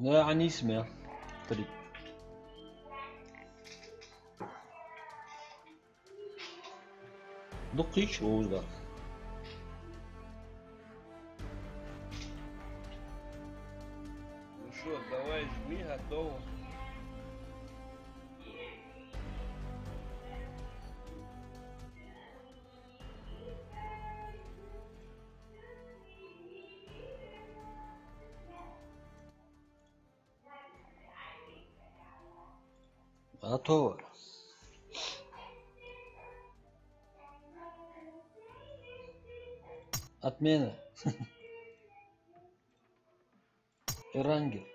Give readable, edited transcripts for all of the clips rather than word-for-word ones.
يعني اسمه طريق. دقيق شو ده؟ Ну что, давай жми, готово. Готово. Отмена. Эрангел.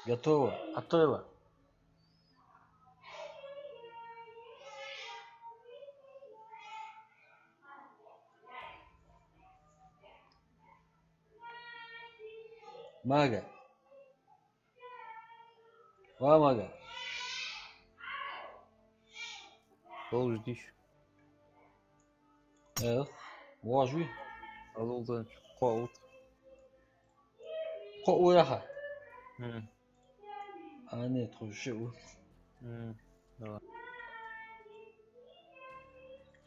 Готово. Готово. Мага. Мага. Подожди. واجوي. Алолдан қуалт. قوة. Мм. أنا تخشوا. Давай.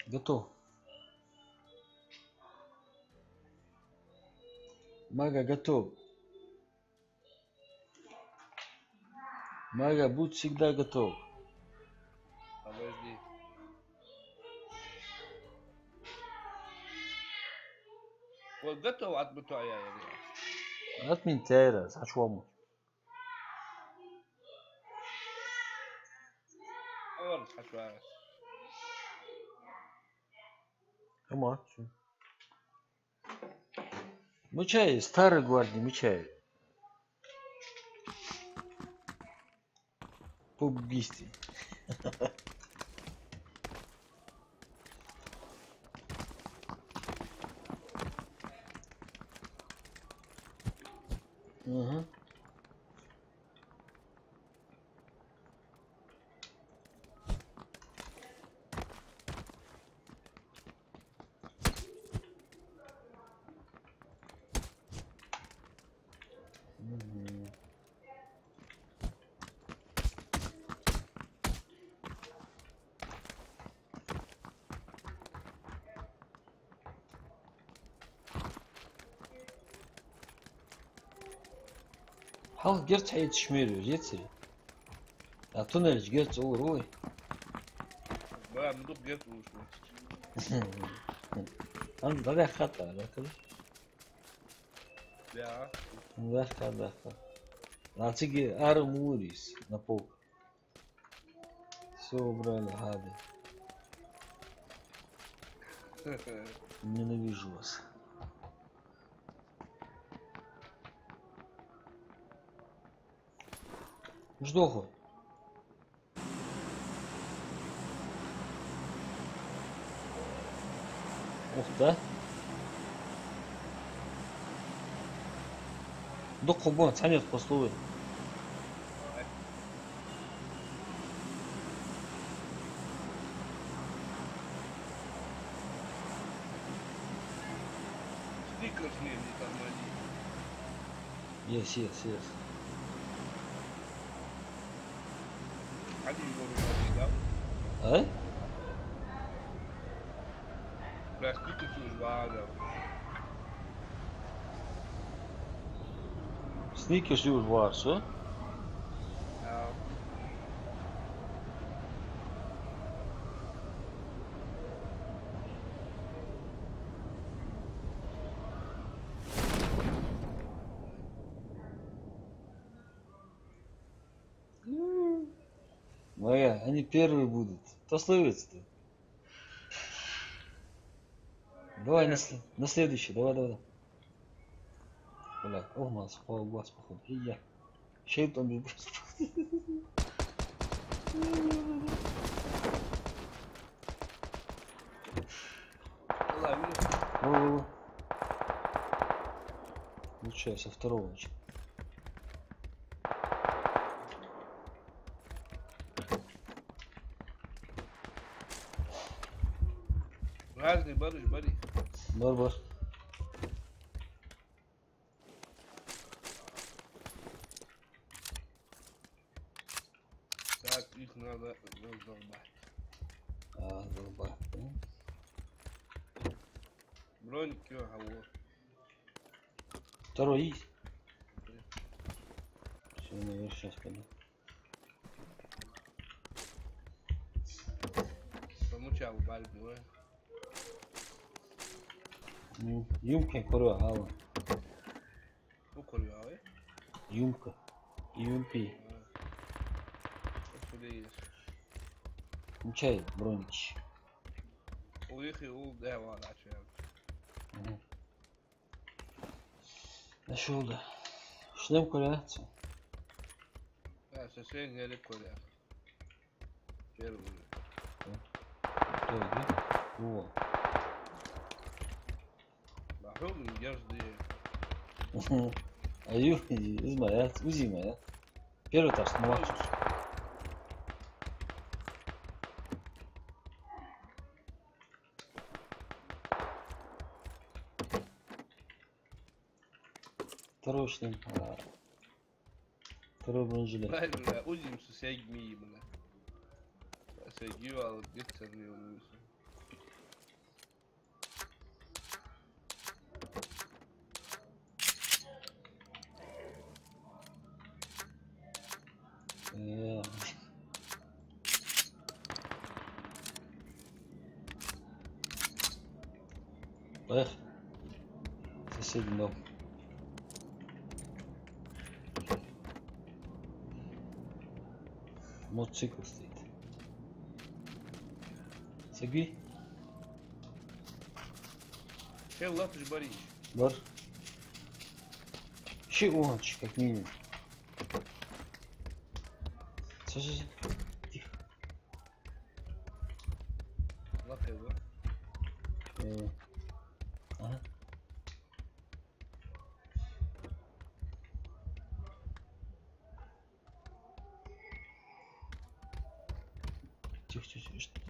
Готов. Мага готов. Мага, будь всегда готов. Подожди. Вот готов отбытая я. Отмень тайра, зачем? Вот хочу. Ама. Мычай, старый гвардии, мычай. По убийству. Угу. Хал герц хайт шмерю, жетсери. А туннель герц ой. Да, ну тут где-то ушло. Да хата, да куда? Да. Да. Нацики армурис на пол. Все убрали, гады. Ненавижу вас. Ждоху. Ух, да? Доху бон, цанет послует. Стикер с ним не тормози. Yes. Один его не да? А? Да, стикер с вага. Sneakers już varsa. Да. Моя, они первые будут. Кто словится-то? Давай на следующий, давай. Бля, Огман спал глаз, походу. И я. Шейтон без просто. Лови. Лучше со второго начать. Разный, барыш. Бар. Броник, вот. Второй есть. Все, наверх сейчас пойду. Помучал бальбу, Юмка koruyor hava. Bu koruyor abi. Юмка. Юмпи. Şöyle Включай бронич. Уехал, да, ладно, açıyor. Нашел да. Шлем коляться. Ha, sesini gelip koruyor. Gel buraya. Кто где? О. Bakıyorum yazdı. Аю, измая, узимая. Первый этаж, молодец. Второй шлем. Второй бронежилет. Правильно, uzimsi sevgiyi buna. Sevgiyi alıp getirmiyor musun? Поехали. Соседний дом. Мотоцикл стоит. Саги. Şey latış bari. Бар. Еще угонщик, как минимум. Слушай, тихо. Lak evi. Ага. Тихо, тихо, тихо. Что?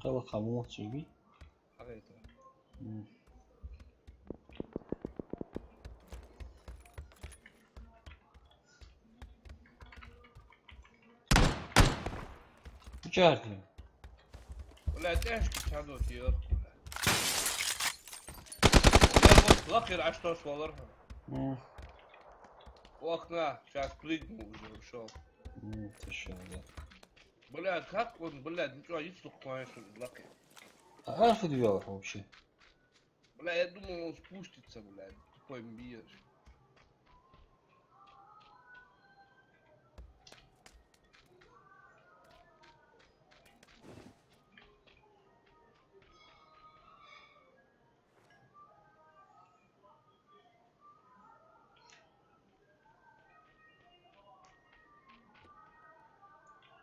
Хала хаму, чуби. Hakikaten. Учарли. ولا تحكي شادو كير. Lak yer açtı sularها. Окна, сейчас прыгну уже ушел. Ты шо, да. Блядь, как он, блядь, ничего, есть конечно, лак. А Альфа девелопер вообще? Бля, я думал, он спустится, блядь, тупой мбиешь.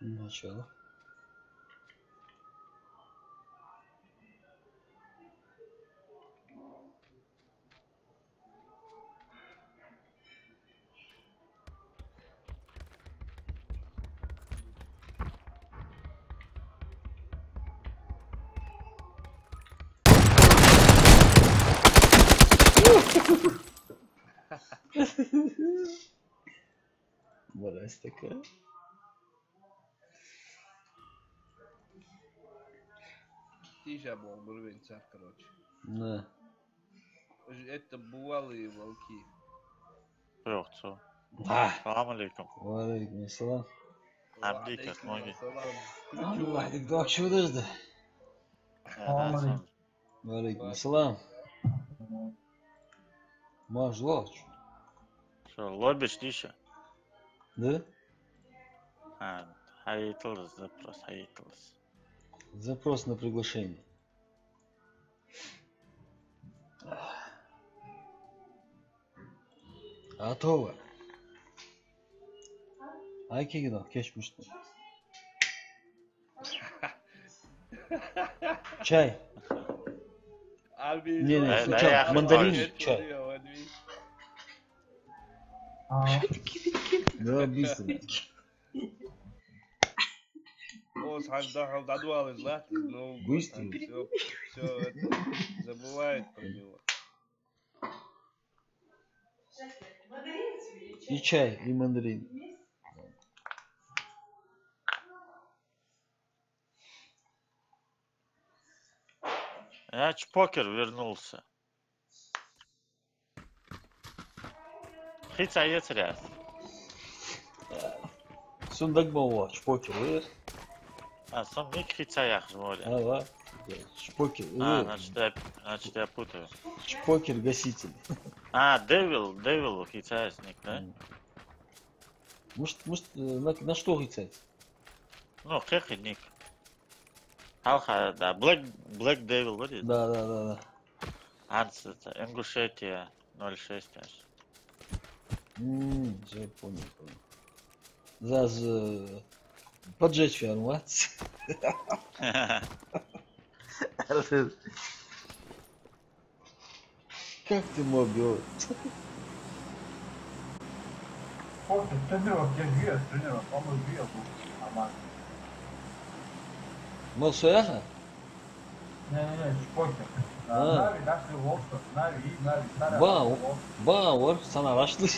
Начало. Мразь такая. Тише был уровень царь, короче. Да. Это бывалые волки. Yok çok. Да. Selamünaleyküm. Валейкум ассалам. Hamdi Katmangi. Allah, ты кто чудо жда? Валейкум ассалам. Маш лоч. Şu Lorbeş dişe. Да? Ha, hayırlısınız, zaпрос, hayırlısınız. Запрос на приглашение. Готово. Айкигино, кешмишто. Чай. Abi. Не, Да, сначала я мандарин, хочу. чай. Да, быстро. О, сандахал дадуал злат, но Быстро. все это забывает про него. И чай, и мандарин. Я чпокер вернулся. Хица яцряс. Сундак бова, шпокер, ыр. А, сам ник хица ях жморя. Ага. Шпокер, А, ыр. значит я путаю. Шпокер гаситель. А, Devil хица ник, да? Может, на что гицать? Ну, хехи ник. Халха, да, Black Devil, вроде. Да. Анс, это Ингушетия 06 аж. Все понял. Заз поджечь ферму, а? Как ты мог его? После тренировок я две тренировок, по-моему, две был. Нормально. Малсуяха? Не, шпокер. А. Нави, нашли лоста, Нави, старая. Ба, ор, sana raşlı.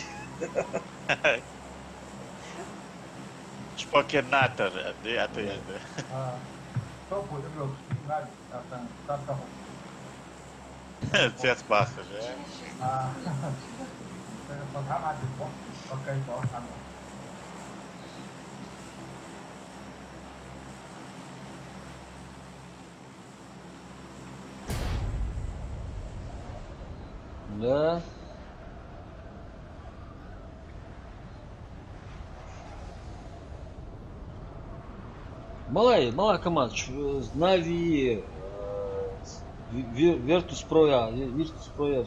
Чпокернатор, это я. Топ игрок, Нави, там. Цвет пахнет, да? Còn thám ăn được có cây có ăn. Да. Малая команда. Нави, Virtus Pro ya. Virtus Pro ya.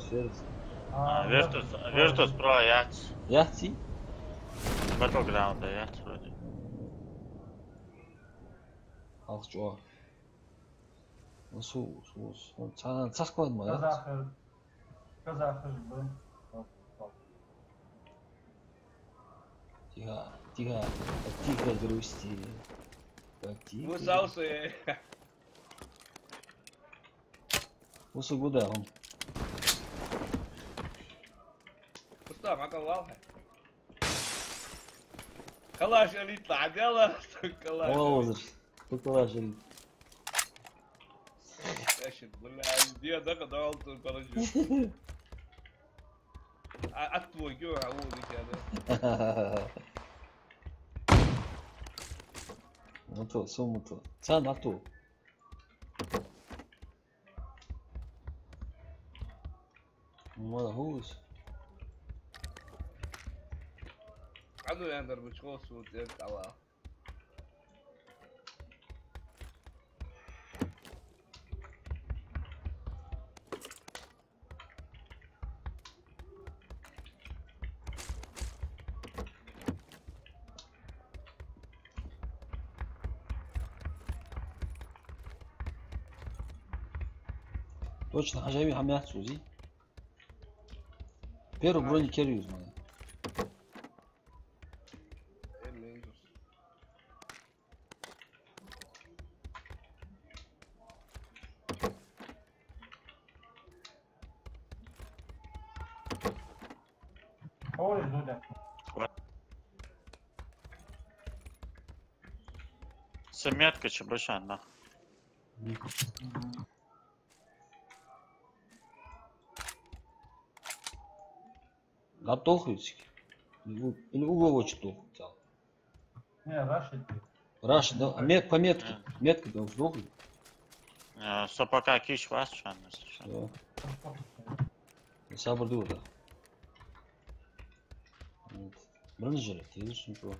Virtus Pro yaç. Яхти? Battleground'da yaç вроде. Алчо. Су. Цасквад ма, я? Казахы был. Тихо грусти. Тихо. Высался. Усы куда он? Пусто, макалал. Калаш элит ладела, калаш. Олдер. Кукула жили. Эшит, блядь, где да когда он короче. А твой гё, а вот тебя. Мото, сумото. Ца на то. Мало гусь. А ну я даже чего вот это. Точно, хажави хамят сузи. Первый брони керюз, мана. Ой, Зуля. Семетка чебыша нах. Готов ведь? Или угловой что? Не, Рашид. Раш, да? По метке. Метка да вздрогнул. Сопака киш вас чаннас. Сабыр дур да. Бірін жері, тезі үшін про.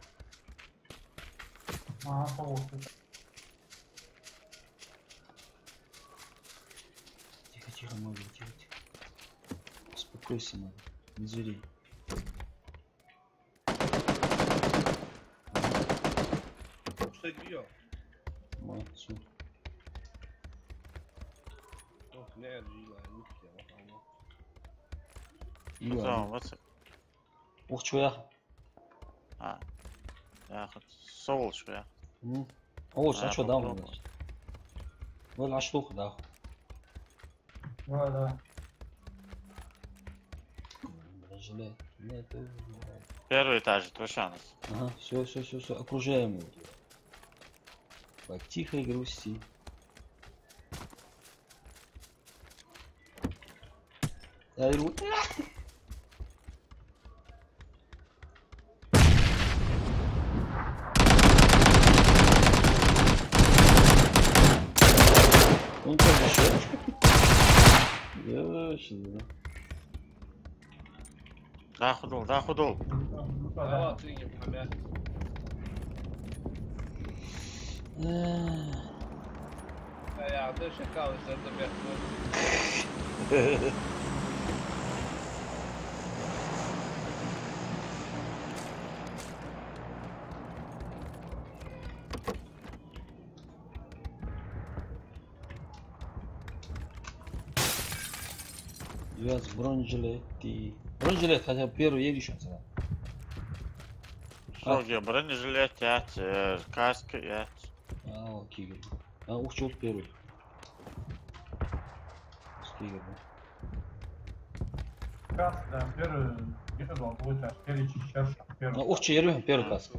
Тихо, Мага, тихо. Успокойся, Мага, не зверей. Что бьё? Молодцу. Ох, не, жила, не хотела. Ива. What's it? Ох, чё я? А. Я соул что я. О, а что дам? попробуй. Вот а что да. Давай. Желе. Первый этаж, твой шанс. Ага, все. Окружаем его. По тихой грусти. Я говорю, он тоже еще. Я şimdi. Да худол. Ава, тренер, хамя. Я да шакал, это бях. Biraz бронежилеты. Бронежилет хотя бы первый едешь отсюда. Соги бронежилет ят, каска ят. Окей. Ух, чё первый. Скигер. Кас, да, первый, где-то был, будет, а теперь сейчас первый. Ух, че ерем первый каск.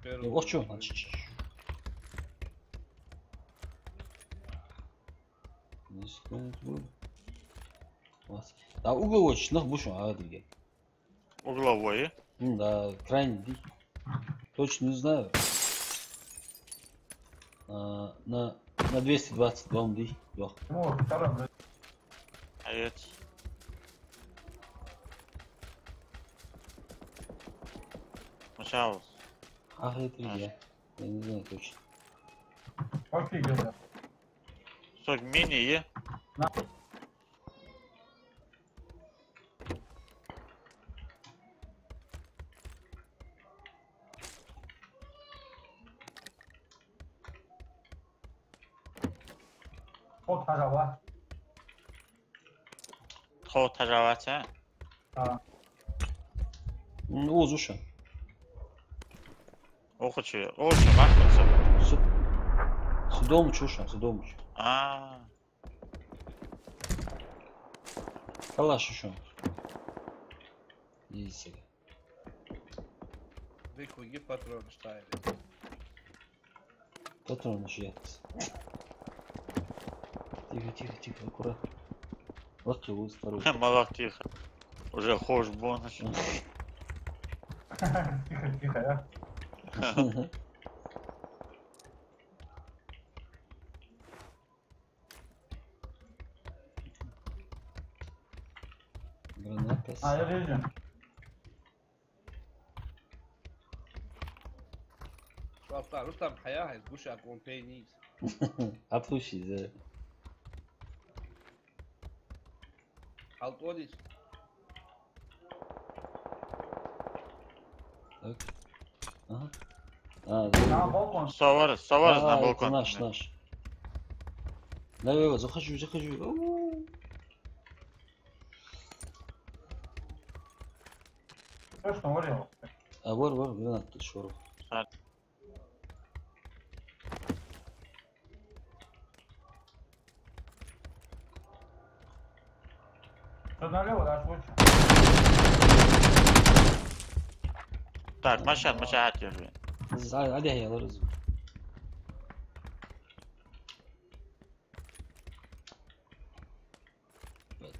Первый. Ух, чё? Не стоит будет. Да, угловой честно будешь, а где? Угловой. Да, крайний ди. Точно не знаю. На 222 ди. Yok. Ну, второй, да. Evet. Мачаус. Ах, это я. Я не знаю точно. Окей, где-то. Сок мини. Вот, пожалуйста. Хо тажавача. Oğuz uşa. Оқучу. Махмутсу. Судомуч uşa, судомуч. Калаш uşa. İyisi. Выкуги патрон ставили. Патрон жет. Тихо, аккуратно. Вот его второй. Малак тихо. Уже хош бонус. Тихо, я. Граната. Я вижу. Рустам, хая, гуша, он пейниз. Отпусти, да. Алтодис. Так. Ага. Да. На балкон. Соварыз на Это балкон. наш. Давай, захожу. Что говорил? А вор, гранат, ты шорох. Что налево, да, лучше. Так, машат держи. Hadi ya alırız.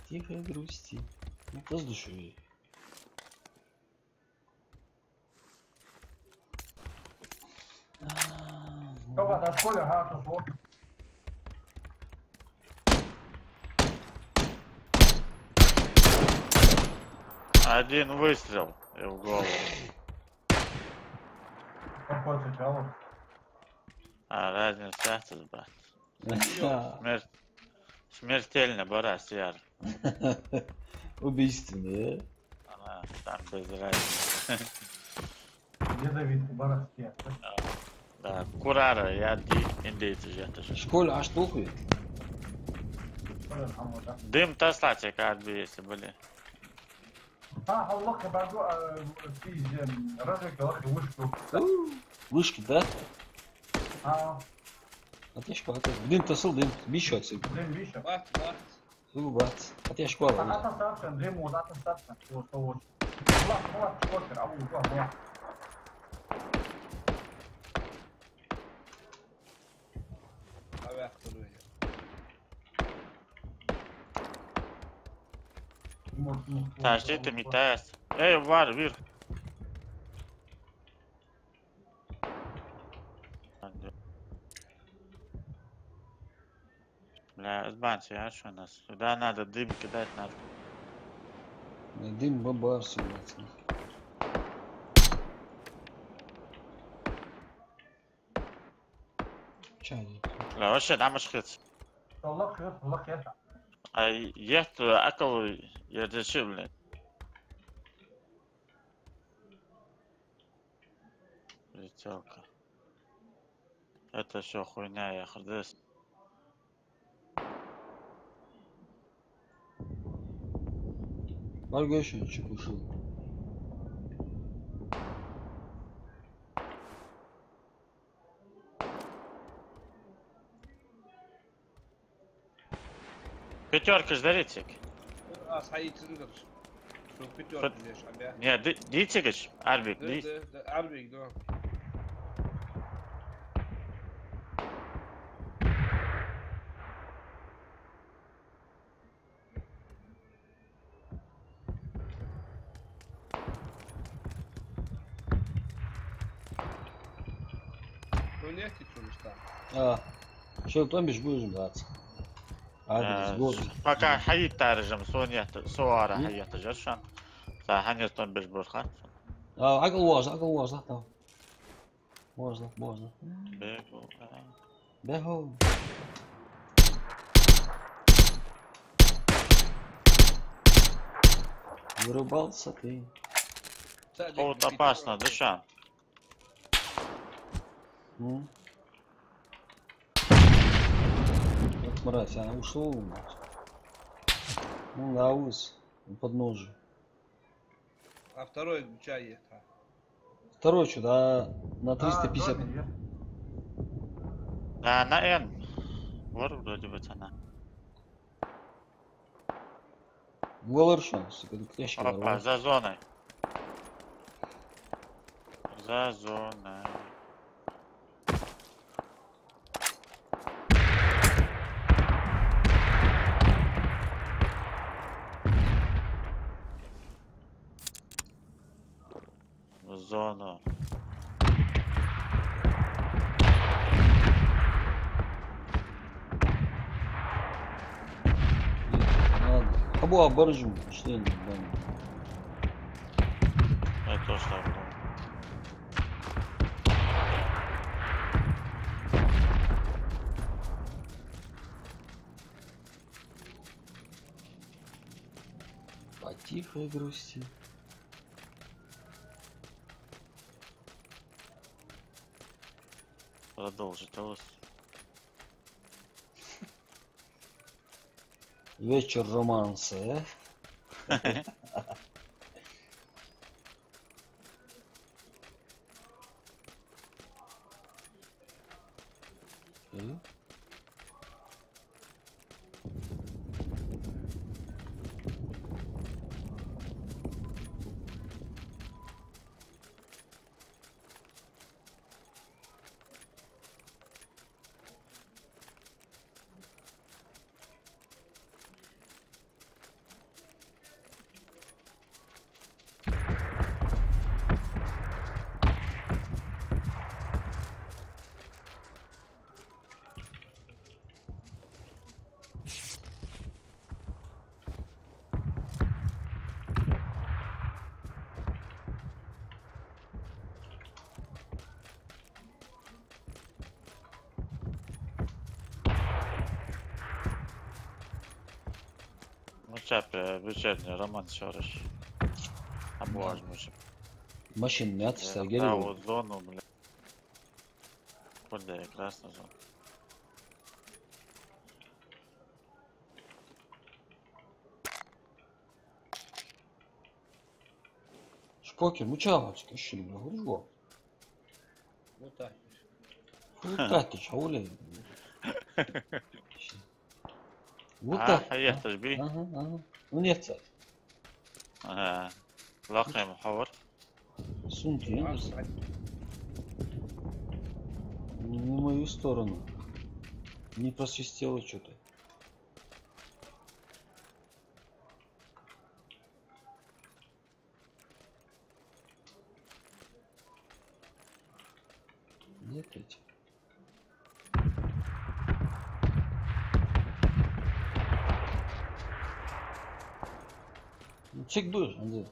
Тихо грусти. Воздуши. Только до школы, ага, тут вот. Один выстрел и в голову. Какой ты делал? Разница это, брат. Смертельно, Борас, яр. Убийственный, Она там без разницы. Ядовитый бородки. Да, курара, я индейцы жетишь. Школа аж тухует. Дым таслать, как бы, если были. Allah kabardı radyo вышку. Вышки, да? А, Ateş var. Din tasıl din. Bir şey açsın. дым виша. Бат. Bat. Ateş var. Атастатсың, дым вот атастатсың. Вот. Влад, шкотер, а вот. Taşlı mitas. Ey var bir. Бля, сбанься, а что у нас? Сюда надо дым кидать надо. Дым бабарси, блядь. Чай. Бля, вообще там ошибся. الله خير الله خير. А есть акл, я решил, блядь. Летелка. Это все хуйня, я хрдес. Var görüşün çıkışı. Пятерка ждарите. صحيح تندر شو بيتور ليش عم بيحكي Не, дитигаш, Арбик, ди. ده عربي ده وين يحكي شو مستعمل Şöyle tam bir bu yüzüm rahat. Hadi zor. Пока حييت تارجم سوارة حييت جرشان. فحنيتون بجبرخان. Akıl var tamam. Boğazla. بيكو. Beho. Вырубался ты. Вот опасно, дышан. Вот мразь, она ушел. Ну, на ус, под ножи. А второй чай есть. Второй что-то на 350. Да, на Н. Вот вроде бы цена. Голор шанс, ящик Опа, ворвал. за зоной. За зоной. В зону. Ладно. А bu barıcım işte ben. Это то, что я думал. По тихой грусти. Продолжить голос. Вечер романса, Ну, чап, вечерний роман шарыш. Обважмущим. Машин не atışlar Да, geliyor. вот зону, бля. Куда я красный зон. Шпокер, мучавочка, şunu bile vurgu. Вот так. Вулкати, çavule. Вот А, так. حياتش بي. Ага. Ну нет, لاقي محور. сунки, не в мою сторону. Не просвистело что-то. Нет ведь. Ну, чек будешь, Андрей.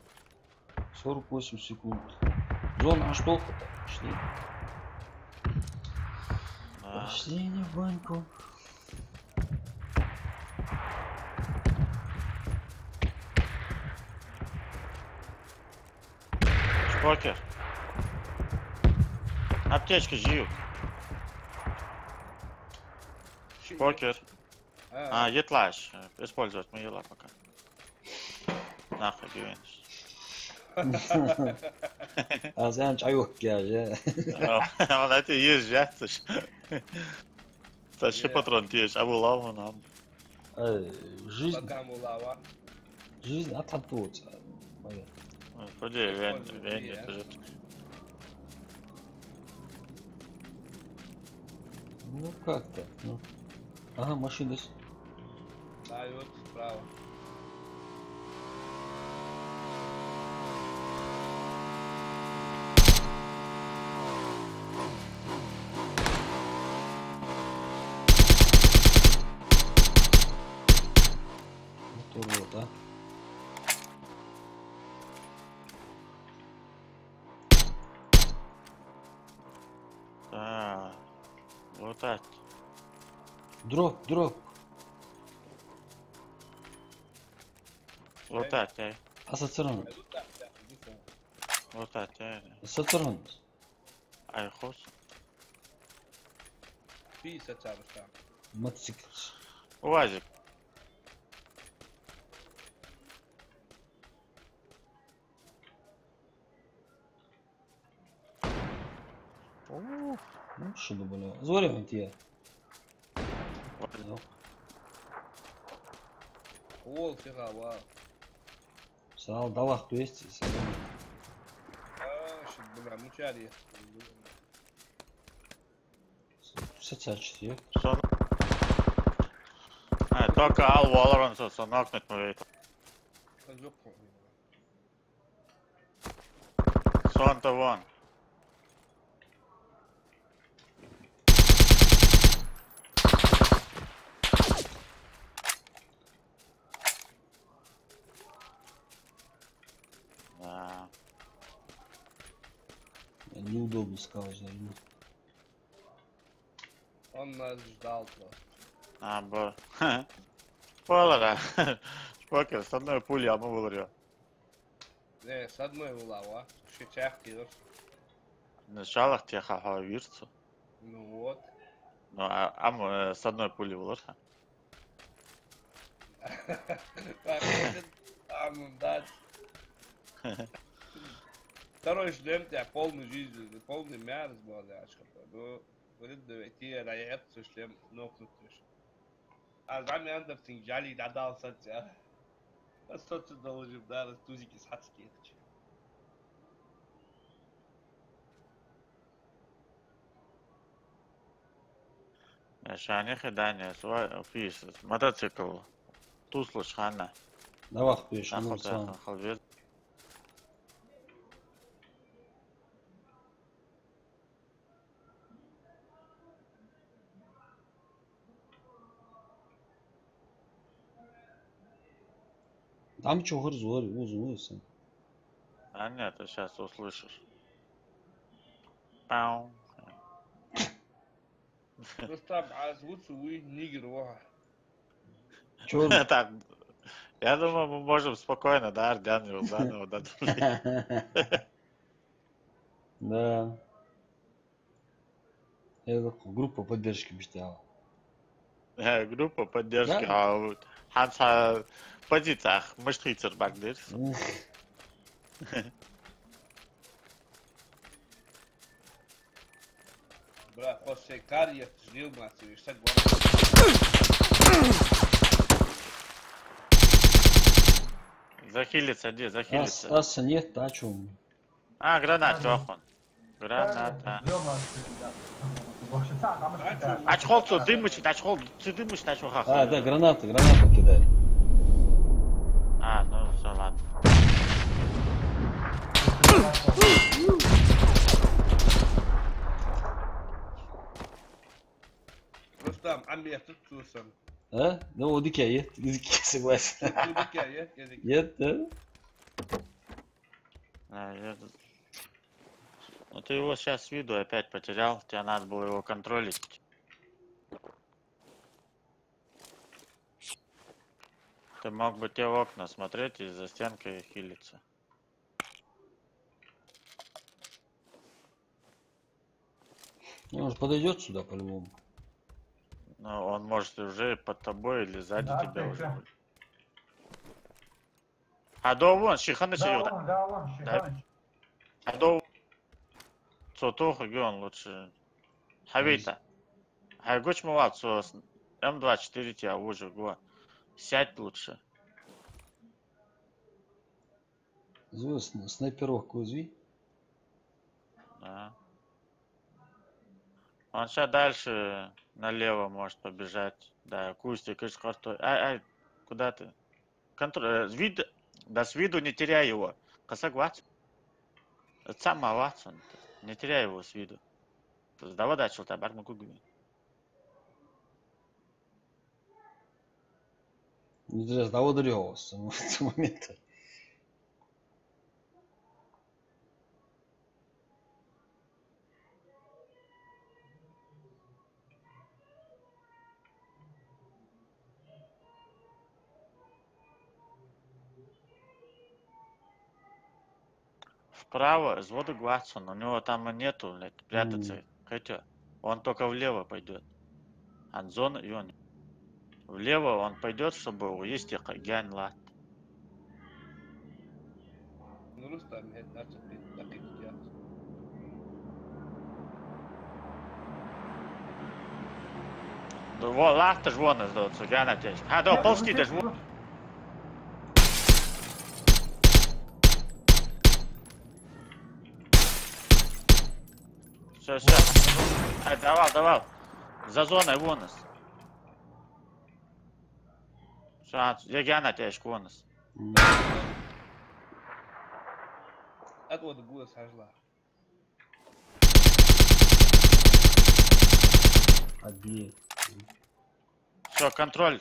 48 секунд. Зона аж толку. Пошли. Да. Пошли не в баньку. Шпокер. Аптечки жив. Шпокер. А, етлаш. Использовать мы ела пока. Нахуй гивениш. А sen çay yok ya. Он это езжать. Тащи патрон тешь, а булаву нам. Жизнь, Пока мулава. жизнь отходит. Ходи, вен, это же. Ну как так? Ну. Ага, машина. Дает справа. Мотор вот, да? Да. Вот так. Дроп, дроп. Вот так, ей. Асоциируем. Вот так, ей. Асоциируем. Ай, хос. Писа чарушка. Мотоцикл. Уазик. Ну что да, бля. Зорим тебе. Ол фига, вау. Сал далах 200. Шит, бля, мучари. 64. Сон. Только ал Valorant сон нокнуть мы. Сон-то вон. Да. Неудобно сказать, наверное. Он нас ждал просто. А, бо. Понял, Шпокер, с одной пули обмывал ее. Не, с одной мулава. Шичах кидаш. Сначала теха вирцу. Ну вот. Ну, с одной пули вложа. Дать. Второй шлем тебя полный жизнь, полный мяс был, да, ну, говорит, давайте раяться шлем нокнуть. А за меня андерсинг жали дадал сатя. А что ты должен, да, тузики схацкие. Шани хидание, свой пис, мотоцикл. Туслу шхана. Давай, пишешь, Нахуй ну, сам. халвет. Там что, говорю, узун. А нет, ты сейчас услышишь. Пау. Просто озвучь свой нигер, ва. Чё? Так, я думаю, мы можем спокойно, да, Ардян его заново дадут. Да. Это группа поддержки мечтала. Группа поддержки, Да? а вот Ханса в позициях мыштрицер багдер. Бля, после карьер жил мать, и что Захилиться, где, захилиться. Аса нет, а чё? А, гранат, Жохон. Граната. Очхол, что дымыч, очхол, ты дымыч, очхол. А, да, граната кидает. А, ну все, ладно. Рустам, амбия тут тусан. А? Ну, вот икея, согласен. Нет, да? Ну ты его сейчас с виду опять потерял, тебе надо было его контролить. Ты мог бы те окна смотреть и за стенкой хилиться. Ну, он же подойдет сюда по-любому. Ну, он может уже под тобой или сзади Да, тебя ты уже чё? будет. А до вон, Шиханы чего? Да, вон, Шиханыч. А до Цотох он лучше. Хавита. Хайгуч муват, М24 тебя уже го. Сядь лучше. Звезд, снайперовку узви. Да. Он сейчас дальше налево может побежать. Да, кустик из картой. Ай, куда ты? Да с виду не теряй его. Косак Ватсон. Это сам Ватсон. Не теряй его с виду. Давай дальше, вот обар могу говорить. Не зря сдавал Рева с этого момента. Вправо, с воду Ватсон. У него там нету, блядь, прятаться. Хотя, он только влево пойдет. Анзон и он. Влево он пойдет, чтобы есть гянь лат. Ну, Рустам, это начал таких делать. Лахта ж вон издается, гяна тяж. А, да, ползки даже вон. Все. Ай, давай. За зоной вон. Все, я гяна тяж вон. Это вот будет сожгла. Отбей. Все, контроль.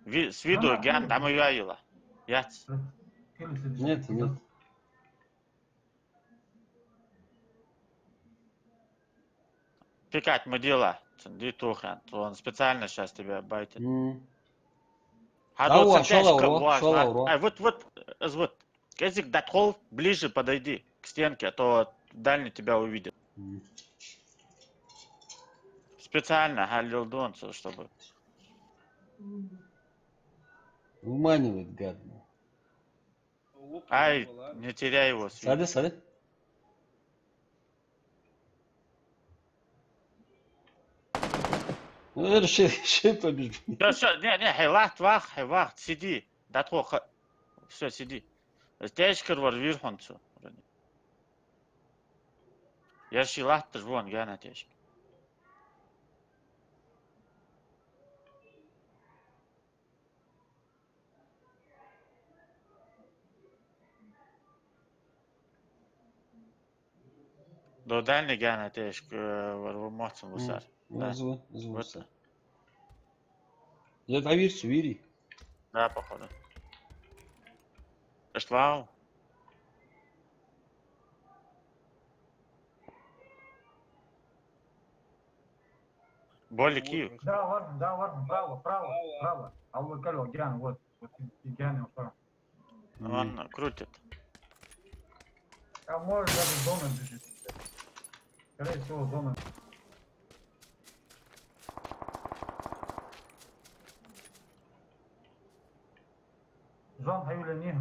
С виду гян, там ее аила. Яц. Нет. Пикать мудила. Дитухан. Он специально сейчас тебя байтит. Да, шел. Ай, вот. Кезик датхол, ближе подойди к стенке, а то дальний тебя увидит. Специально галил донцу, чтобы... Выманивает, гад. Ай, не теряй его. Сады. Ну, реши побежать. Все, не, вахт, сиди. Датхол, все, сиди. Стяжкар var вирхонцу. Ярши лахтыр вон, гана тяжк. До дальний гана тяжк var вымоцен вусар. Звук. Я доверься, вери. Да, походу. Эшлау. Боли Киев. Да, ладно, право. Алло, колё, Гян, вот Гян, что? Он крутит. А может даже зона бежит. Скорее всего, зона. Зон Хаюля не.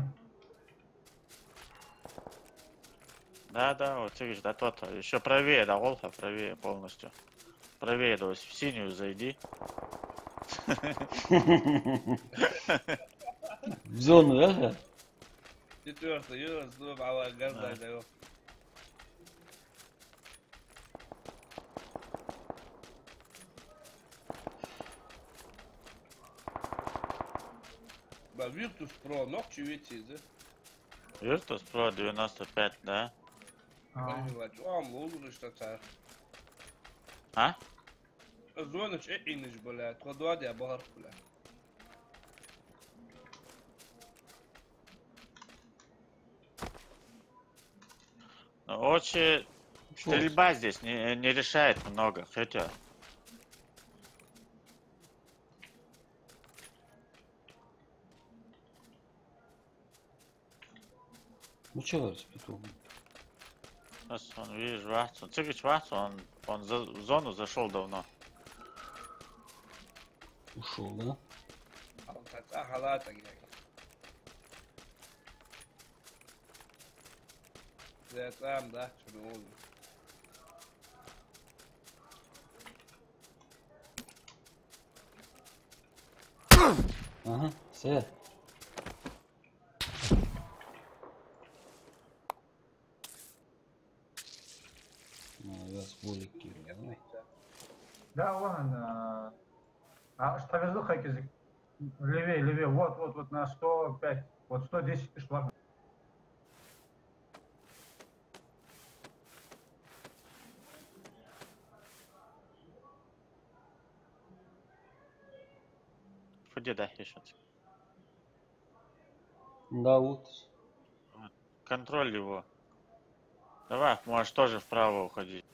Да, вот видишь, да тот. Еще правее, да, Волха, правее полностью. Правее, то есть в синюю зайди. В зону, да? Четвертый, Юра, сдуем, а газа дает. Да, Virtus Pro, ногчи ведь, да? Virtus Pro 95, да? Понимаешь, лузу что-то. А? الزونش إنش بلا تودوا يا بهر بلا. Очень стрельба здесь не решает много, хотя. Ну чего распитал? Сейчас он, видишь, Вахтун. Цыгач Вахтун, он в зону зашел давно. Ушел, да? حالاتك يعني. زي تام ده شو بيقولوا. Ага, все. Раз болик кинул, да? Да, вон он. Что везуха, язык? Левее, вот на 105, вот 110 пішла. Ходи, да, еще. Да, вот. Контроль его. Давай, можешь тоже вправо уходить.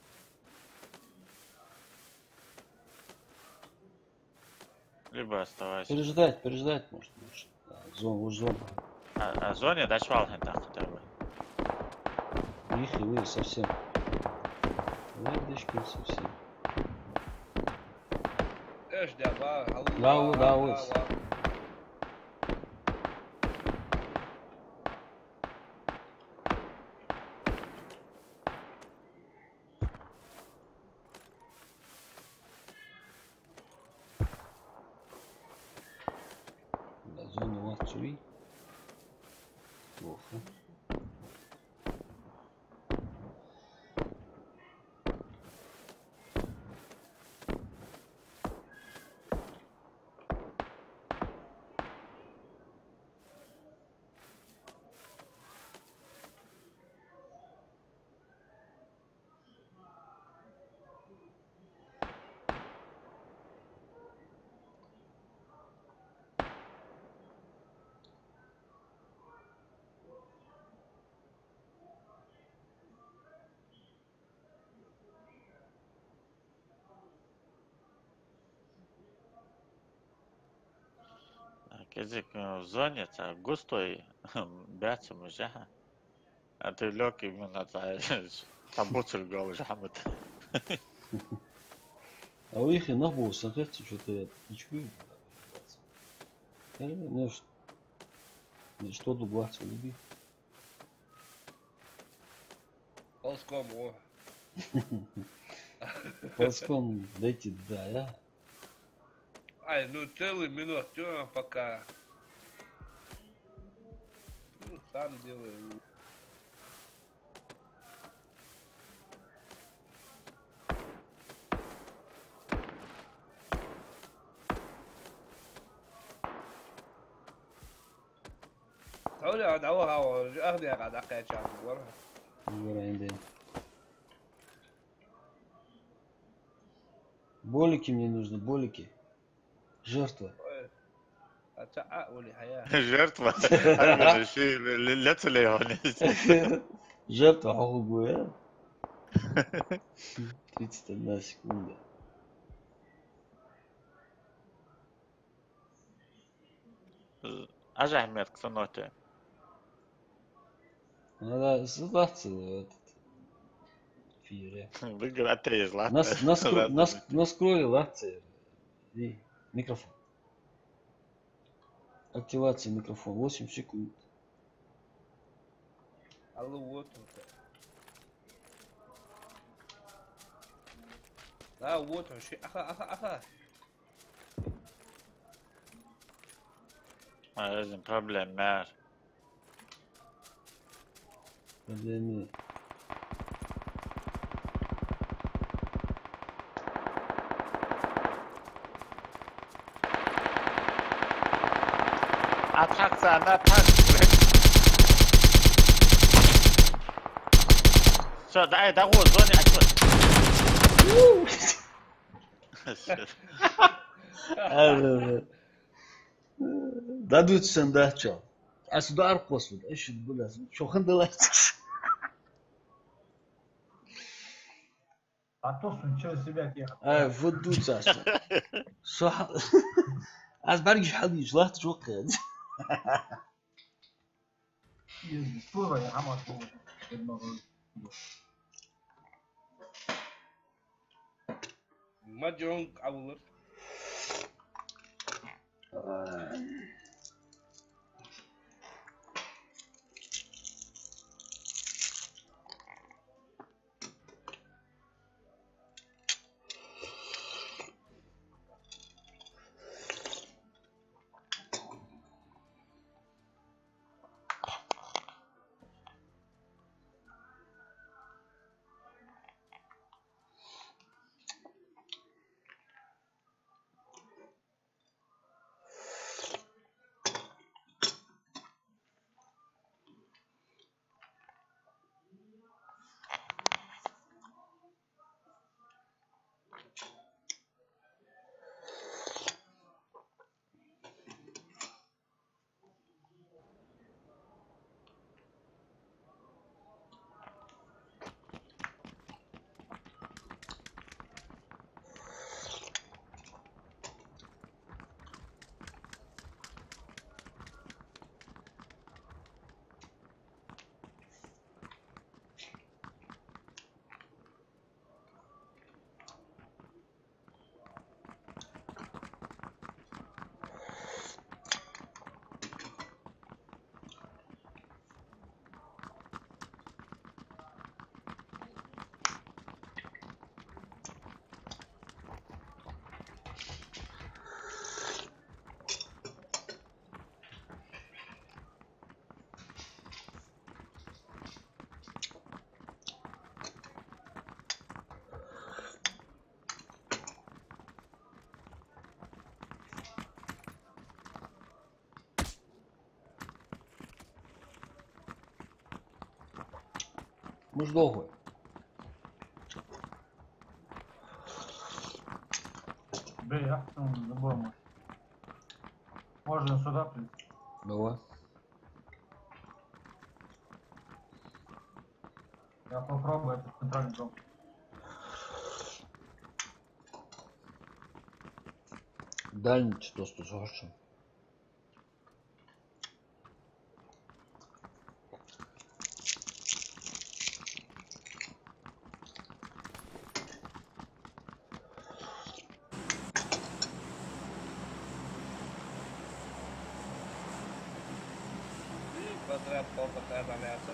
Либо оставайся. Переждать может лучше. Да, зона. А зоне дать валхен так хотя бы. Их и вы совсем. Ледочки совсем. ايش ده بقى لا وز. Да, зона у вас цуи. Плохо. Язык в зоне, это густой, бятся уже. А ты лег именно там буцер голый жамет. А у них и на босс, смотрите, что-то я ничего не что дуглаться люби. ползком о. Ползком дайте, да, я. Ай, ну целый минут, что пока. Ну, сам делаю. هقول ادوها واخدي قاعد احكي عشان ورا. ورا عندنا. Болики мне нужны, болики. Жертва. Жертва? Жертва голубая. 31 секунда. Ажахмед, кто ноты? Надо сдаться в этот эфире. Выиграть 3 злата. Наскрой акции. И микрофон. Активация микрофона. 8 секунд. Алло, вот он. Да, вот он. Аха. Лازم проблем, мэр. Проблемы. Атакция, атак. Все, дай, вот, зоне отчет. Дадут сандачо. А сюда арпосвуд. Эшит булас. Чохан далайцыш. А то сунчил себя тех. Вот тут саста. Az برگش حدیش لحظه شو قد Спорва я хама спорва. ما جون أول مش ضوء Бей, ахтун, любой может. Можно сюда прийти. давай Я попробую этот центральный дом. дальний что слушаешь подряд полподряд аляться.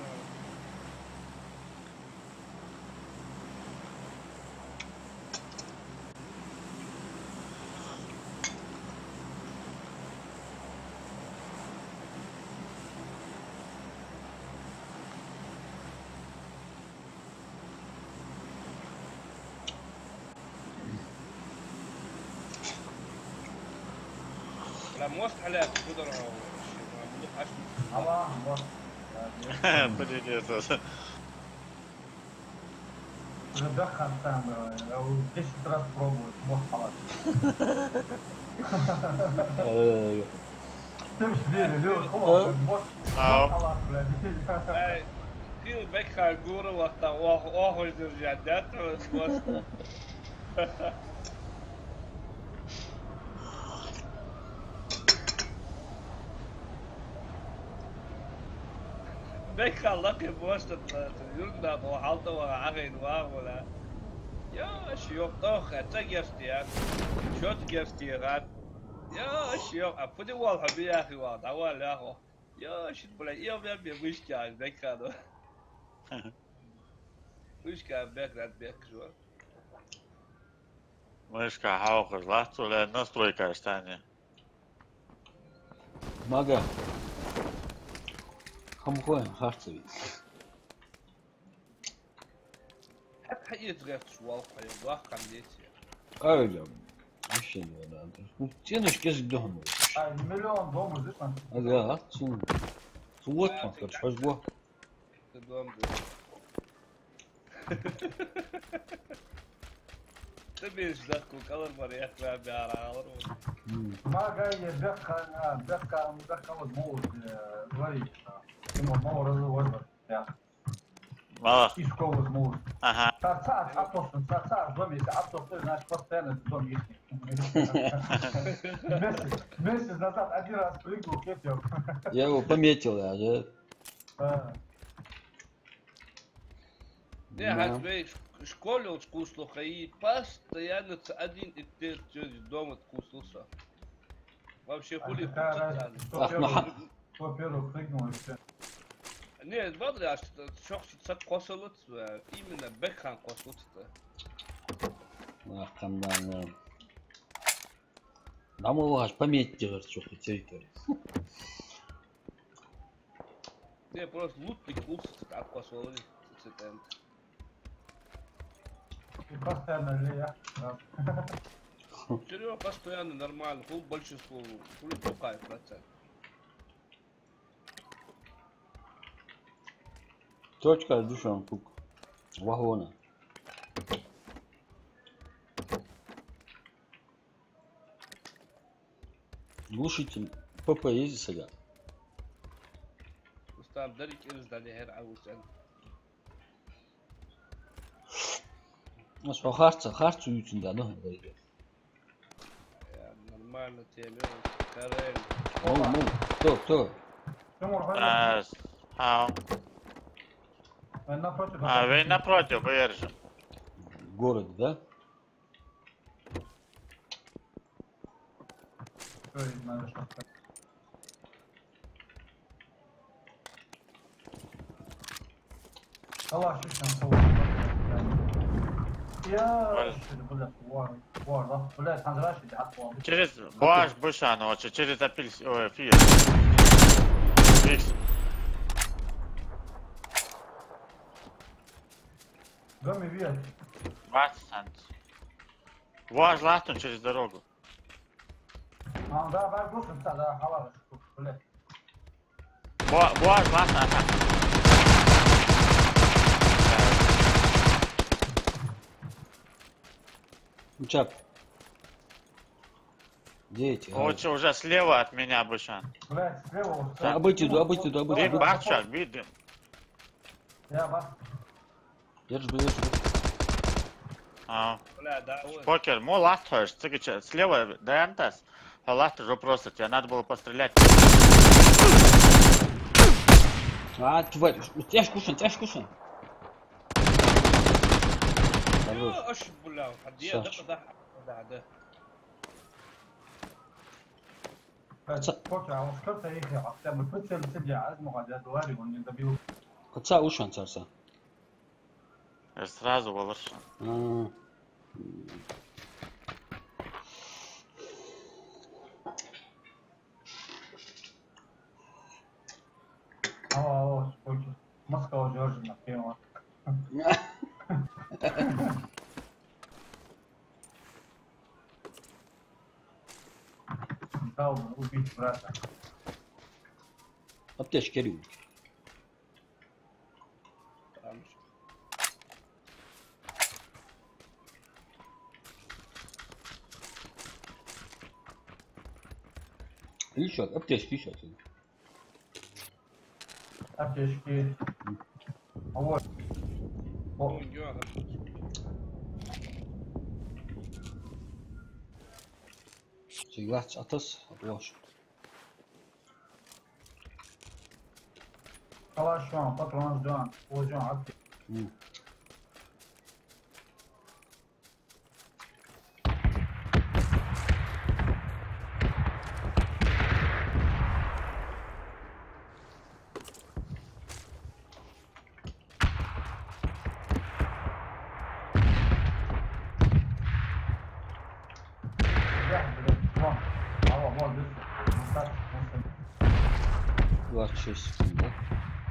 لا موست عليك قدر Allah, вот. Привет. Задахан там, я уже 10 раз пробую, мог халат. Ты ж веришь, Лёва, халат, мог халат, блядь. كيلو بكها جورا وقت واخر الجدات بكها لقي بوسط يرنا وحالته وعغين ولا يا شيوخ طوخ تجستي شو تجستي غاد يا شيوخ أفدي والله بيا أخي واحد أول أخو يا شيت بلا يوم مش كان بكها ده مش كان بك شو Мышка хаука злат, или настройка станет. Мага. Хамхоин харцеви. حقيقة غيرت شوال قوي واخ كان ديتي Öyle. Bir şey herhalde. Bu tienes que здохнуть. А, миллион дома, здесь там. Ага, су. Суот мактар шажбо. Ты дом تبي زكو كلر مريح ما بيعرف ما جاي دخل الموز غريب اسمه مور الوزر Mala. Ишко возьму. Ага. Сарцар, сарцар, в доме, а то ты, знаешь, постоянно в доме месяц назад один раз прыгнул, кетил. Я его пометил, я же. Не, Хазбей, в школе он вкусно и постоянно один и ты дома вкусился. Вообще хули Кто первый прыгнул и все. Не, смотри, а что косылыц, именно Бекхан косылыц-то. Қандай. Намылғаш пометил, что территория. Не, просто лутный курс, так косылыц. И постоянно ли я? Серьезно, постоянно нормально, большинство, хули только процент. Точка душан пук. Вагона. Глушитель ПП есть сега. Устав дарик издали хер аусен. Что харца уютында, да? Нормально теме, Карель. Кто? Напротив. Вы напротив, выержим. Город, да? Надо что-то. Allah şükür soğuk. Ya блядь, вор, да? Блядь, Сандраш иди от вора. Через Буаш Бушан, лучше, через апельсин, ой, фир. Фикс. Доме вверх. Ватсант. Буаш Ластун через дорогу. Да, бар глушим, да, хавар, блядь. Буаш Ластун, ага. Учак. Где эти? Лучше уже слева от меня, Бушан. Блядь, слева. Обойти туда. Вид Барчак, видим. Я бар. Держу. Бля, да, ой. Покер, мо ластхаешь, цыгача, слева Дэнтас, а ластхаешь просто, тебе надо было пострелять. Тварь, тяж кушан. Аш, бля, да. Покер, а вот сколько их, а ты бы прицел себя, а смогла говорить, он не добил. Каца ушан царса. Я сразу волошу. Алло, покер. Москва Жоржина, пиво. Дал убить брата. Аптечки рюмки. Еще, аптечки еще. Аптечки. Вот. О, Сигац атас, ложь. калашон, патрон ждем, ожон, аптечки. Машина, 26 секунд, да?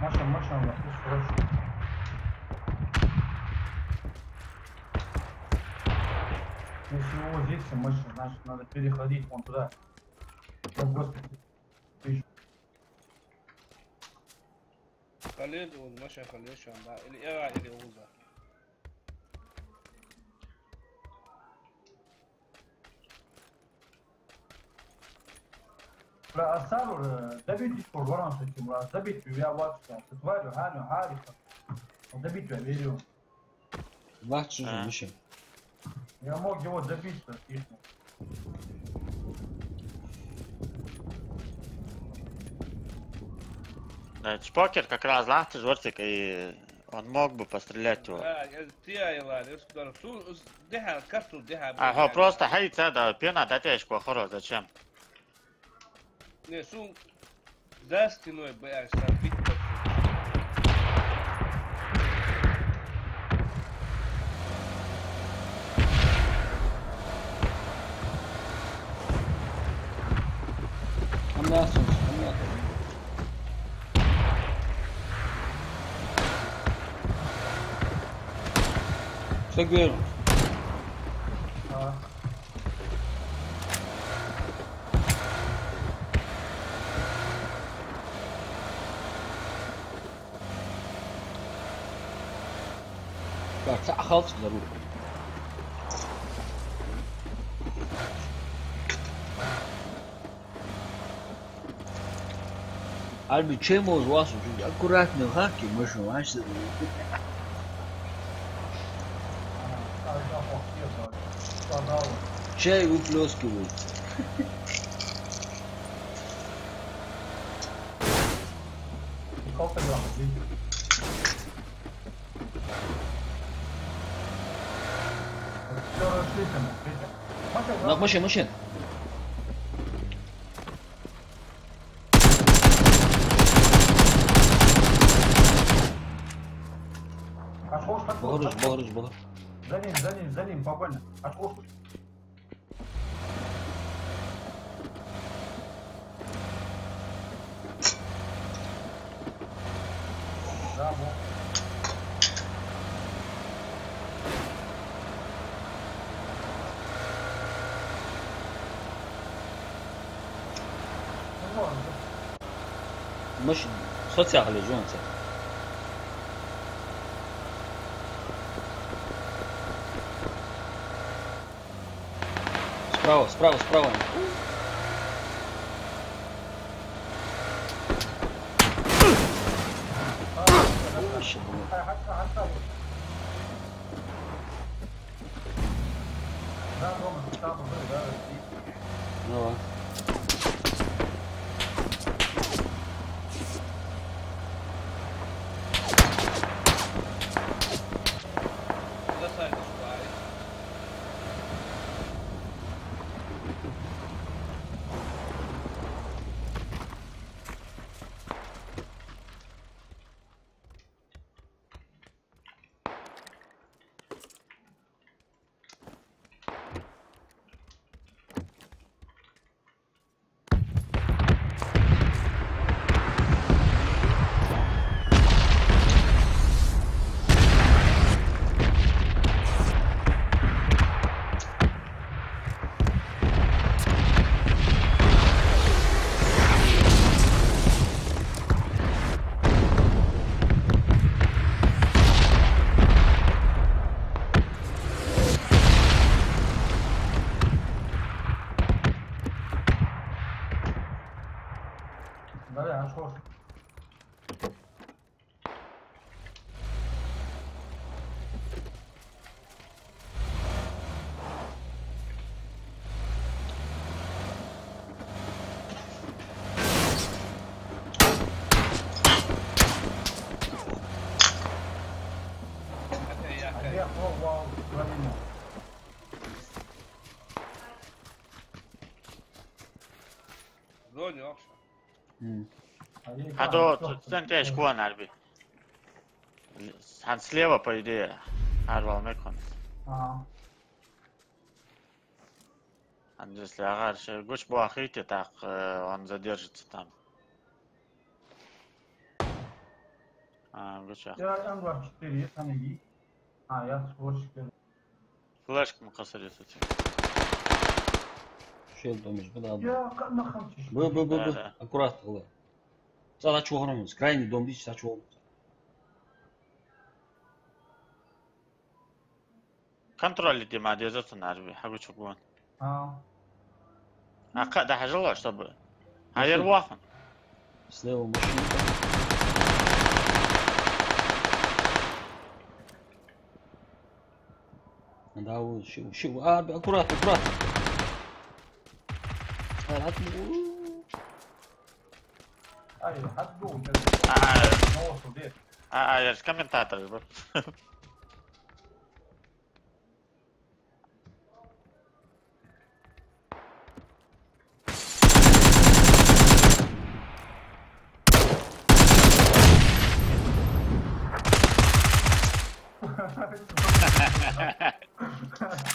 машина, срочно. Если его здесь, машина, значит, надо переходить вон туда. В госпиталь. Халид, он машина Халид, что он, да, или Эра, или Уза. Бля, Асару, добить по ворон с этим, добить я вот, ты тварю, Ганю, Гарика. Добить я верю. Вах чужим еще. Я мог его добить, тихо. Да, Чпокер как раз лахты жортик, и он мог бы пострелять его. Ага, просто хейт это, пена дотечку, хоро, зачем? Не, сум за стеной, блядь, там бить. Ameaçam. Seguiram. Bak, akal çıkıyor bu. Albi, czemu złasu? Akuratny haki muszą właśnie. Чай выплескивает. Nak машин. Багаж. За ним, погоня. Отошел. Браво. Машин. Социальный жонца. Справа. Давай. Да, отошел. Вау, правильно. Зоне вообще. А то центре шкуан арби. Он слева, по идее, арвал мекон. Ага. Если агар гуш буахите, так он задержится там. Гуш. Я М24, есть они. Я сквозь 4. Флешку касается. Şey olmuş bu da. Я нахамчиш. Bu. Akkurat ol. Sana çok önemli. Krayni dom hiç saç olmaz. Контроль дима держится на арби. Хагу чугун. А. Да хажало, чтобы Hayır vakın. Слева машина. Да, вот, щу. Аккуратно, аккуратно. ايوه هتجو نوصل ديت Hayır komentatör bu.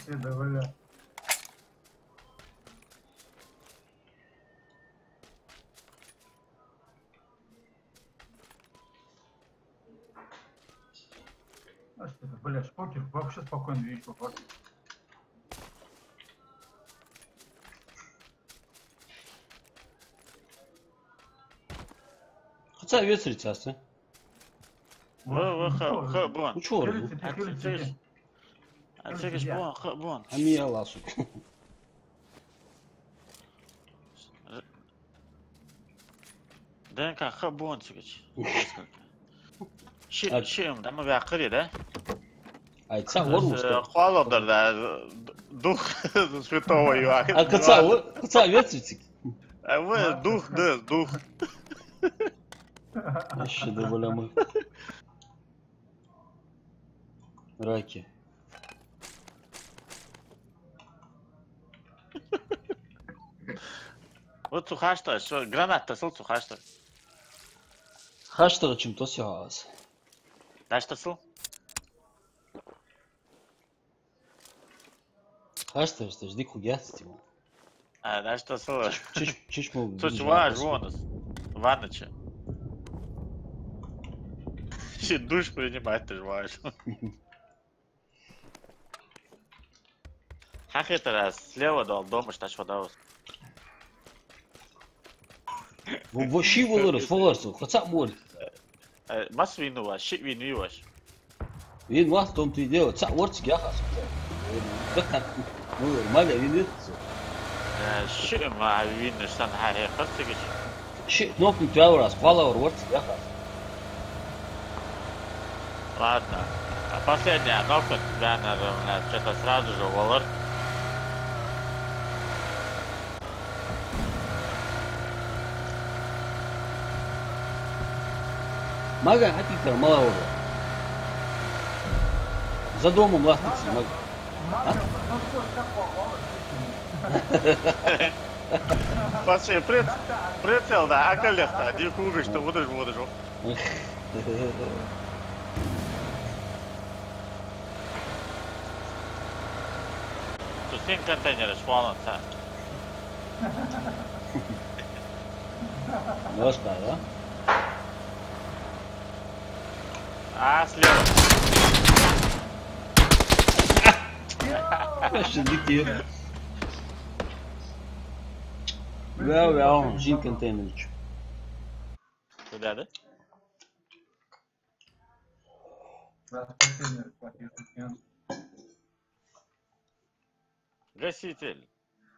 كده ولا Бля, шпокер вообще спокойно видишь, вот. Хотя ветрить асы. Bu bu. Uçuyor bu. Açıkış bu. Ami alasuk. DNK bu açıkış. Şeyim da mı bir akırı da? Ай, ца ворушка. Холодно да. Дух святого Иоанна. А каца ветрить. А вы дух, да, дух. Вообще да бля мы. Раки. Вот сухашта, что гранат-то сыл сухашта. Хаштага чем-то сяс. Да что сыл? Хаштага, что жди хуяцти. А, да что сыл? Чиш мог. Слушай, ваш, вон, Ваныча. Душ принимать ты ж ваш. Как это раз? Слева дал дома, что вода. Вообще вылырыс, хотя моль. Mas вину ваш, щит вину ваш. Вин вас в том-то и дело. Ца ворцик я хас. Как ну, маля вин Щит ма вину сан харе хастыгыч. Щит ног не раз, фалавр ворцик я хас. Ладно. А последняя кнопка, наверное, что-то сразу же волор. Мага, а ты мало уже. За домом ластится, мага. Пошли, прицел, да, а колеса, не куришь, что будешь. Тут 7 контейнеров швалнутся. Ножка, да? А, слева. Вообще дикие. Вяу, жин контейнерич. Куда, да? Гаситель.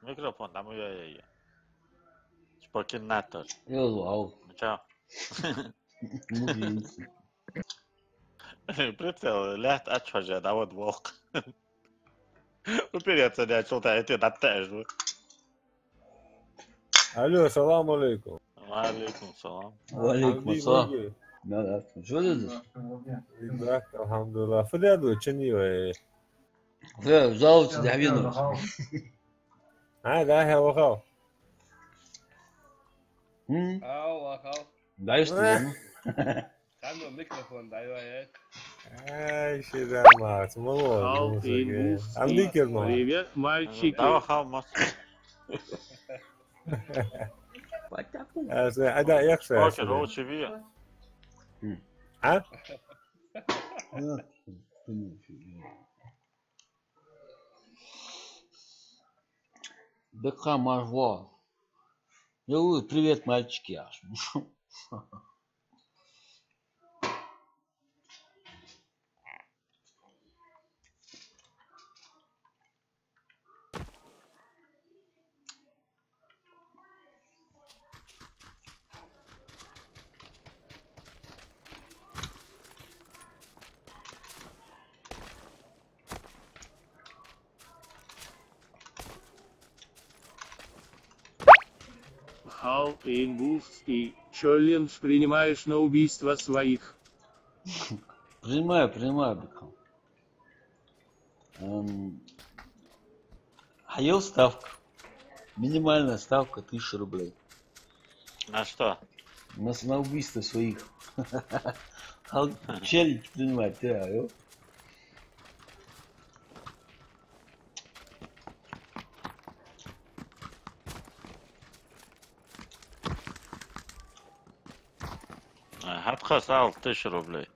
Микрофон, там я. Шпокинатор. Я звал. Чао. Мужинцы. Прицел, ляд отчужа, да вот волк. Упереться не отчел-то, и ты натаешь. Алло, салам алейкум. Алейкум салам. Валейкум ассалам. Да. Что ты здесь? Да, алхамдулилlah. Фряду, чини вы. Жалуйте, я видно. А, да, я вахал. Хау. Дай что? Стану микрофон, дай я. Ай, шеда мать, молод. Амдикер, мать. Привет, мальчики. Да, хамас. Ada yaxshi. Okey, roçi bir. Ha? БК Мажва. Привет, мальчики. Хал Ингулский. Челлендж принимаешь на убийство своих. Принимаю, Бекхан. Хаил ставка. Минимальная ставка 1000 рублей. На что? На убийство своих. Челлендж принимать, ты, алё? Хабхас 1000 рублей.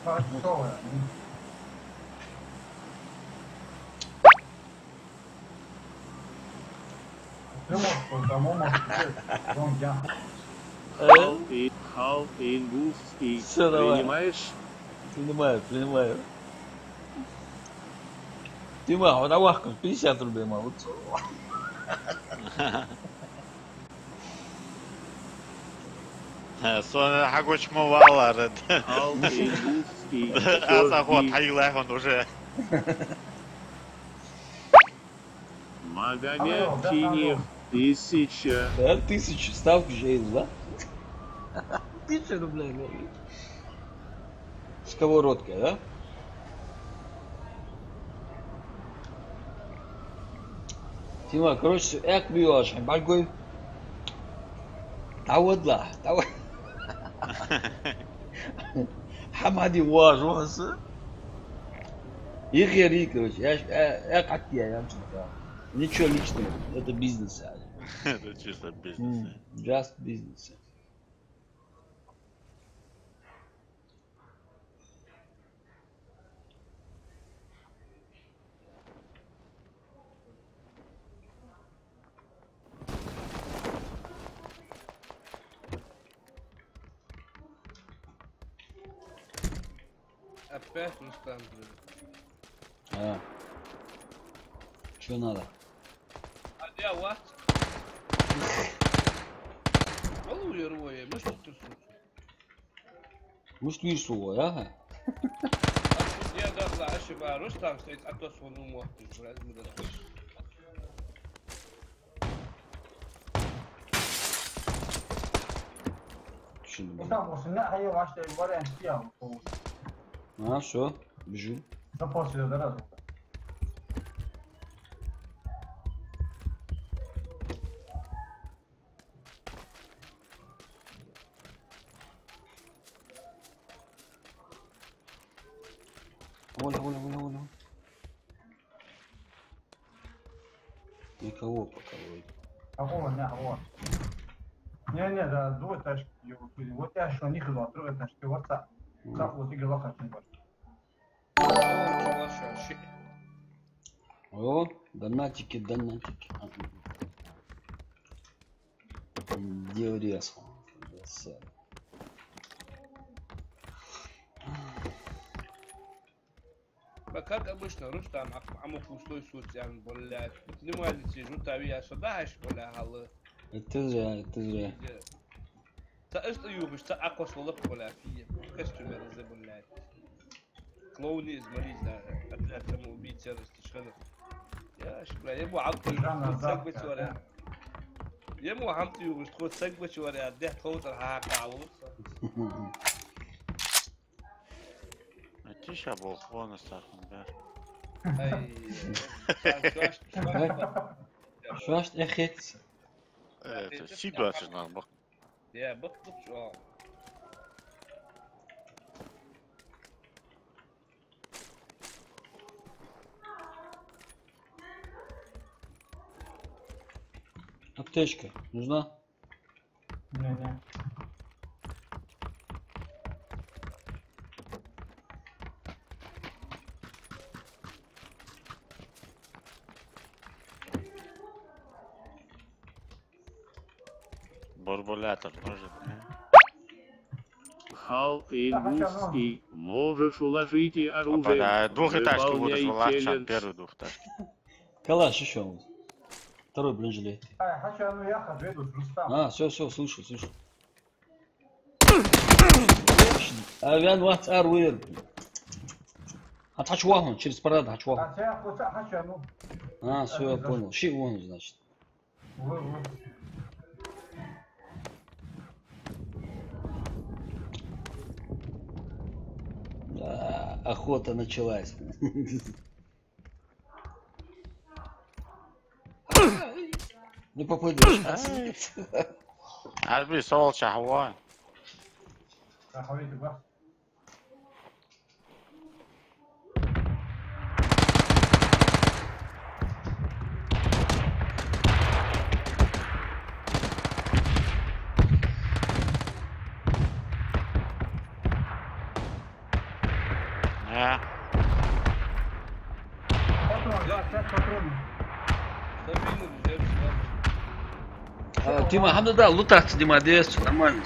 Хорошо. Ты можешь по-тому, Хал Ингулский. Всё, давай. Принимаешь? Принимаю. Ты маху, давай, 50 рублей, маху. Сон хагуч мувала. Хал Ингулский. Азахот хайлахон уже. Магомед Кинев. 1000. Да, 1000 ставки же есть, да? 1000 рублей, да? Сковородка, да? Тима, короче, эк бьешь, большой. Давудла, давай. Хамади важился. Ихери, короче, я как я ничего личного, это бизнес. Это чисто бизнес. Just business. Опять Рустам, блин. Что надо? А где вас? Алло, Лервой, мы что тут? Может, вирсу, да? Я да, ошибаюсь. Рустам стоит, а то свой умор. Все, бежим. Да после раза. Оля. Никого пока вроде. Вот. Не, да, двое тачки. Вот я что, них два, трое тачки. Вот так. Как вот игра хотим. О, донатики. Где резко? Как обычно, Рустам, аму пустой социан, блядь. Понимаете, жутавия сюда, блядь, алло. Это зря. Ты юбишь, ты акосволок, блядь, фия. Костюмер за, блядь. Клоуни из Мализа, опять самоубийца растишканов. Я блядь, ему амту юбишь, цег бачваря. Ему амту юбишь, цег бачваря, дeh тоутер хаакаалуса. Тиша был бонусах, да. Что ж эхет? Это себя же надо. Я бак что. Аптечка нужна? Не. Борбулятор может. Хал Ингулский. Можешь уложить и оружие. Да, двухэтажки будут Выполняй вылазить, челлендж. первый двухэтажки. Калаш еще. Второй бронежилет. Хочу я веду с Рустам. Все, слышу. Авиан вахт арвер. Хачвахун, через парад хачвахун. А тебя хоть хочу, ну. А, все, я понял. Щи вон, значит. Вы. Да, охота началась. Не попадешь. عربي صوت شهوان. حواليك بقى. Тима, hamda da lutax Дима, дес, нормально.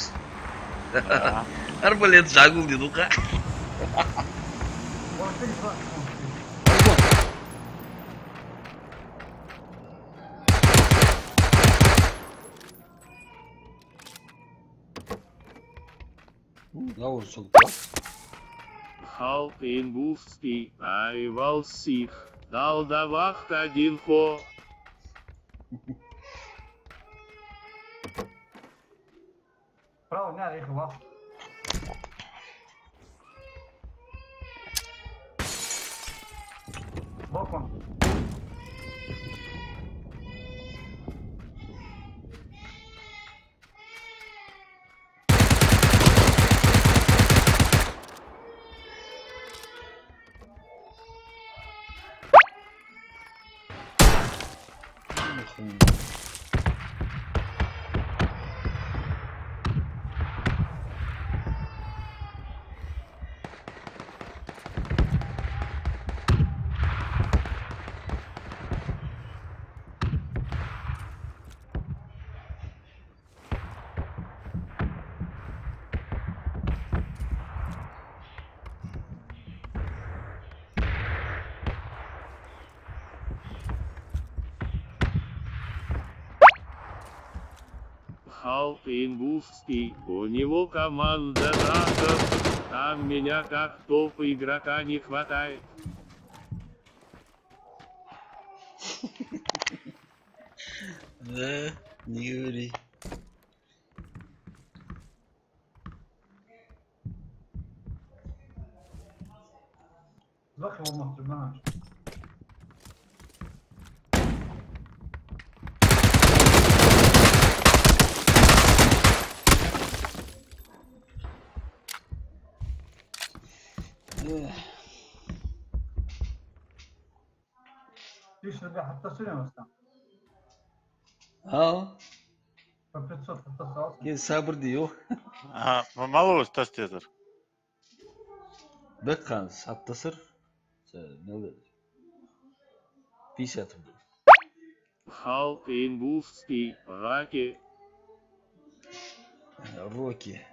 Арбалет жагул деду ка. Лаур сол. Халк Ингушский, Айвал Сих, дал давах один хо. Право, не, их вас. Боком. Халк Ингушский, у него команда драков, там меня как топ игрока не хватает. Да, не говори. Захил махту, знаешь. Видишь, ребят, оттасуем там. А? По 500 оттасался. Ке сабыр диyor. Мало тастезер. Бекхан саптасыр. Ne 50 рублей. Халк Ингушский, раки. Роки.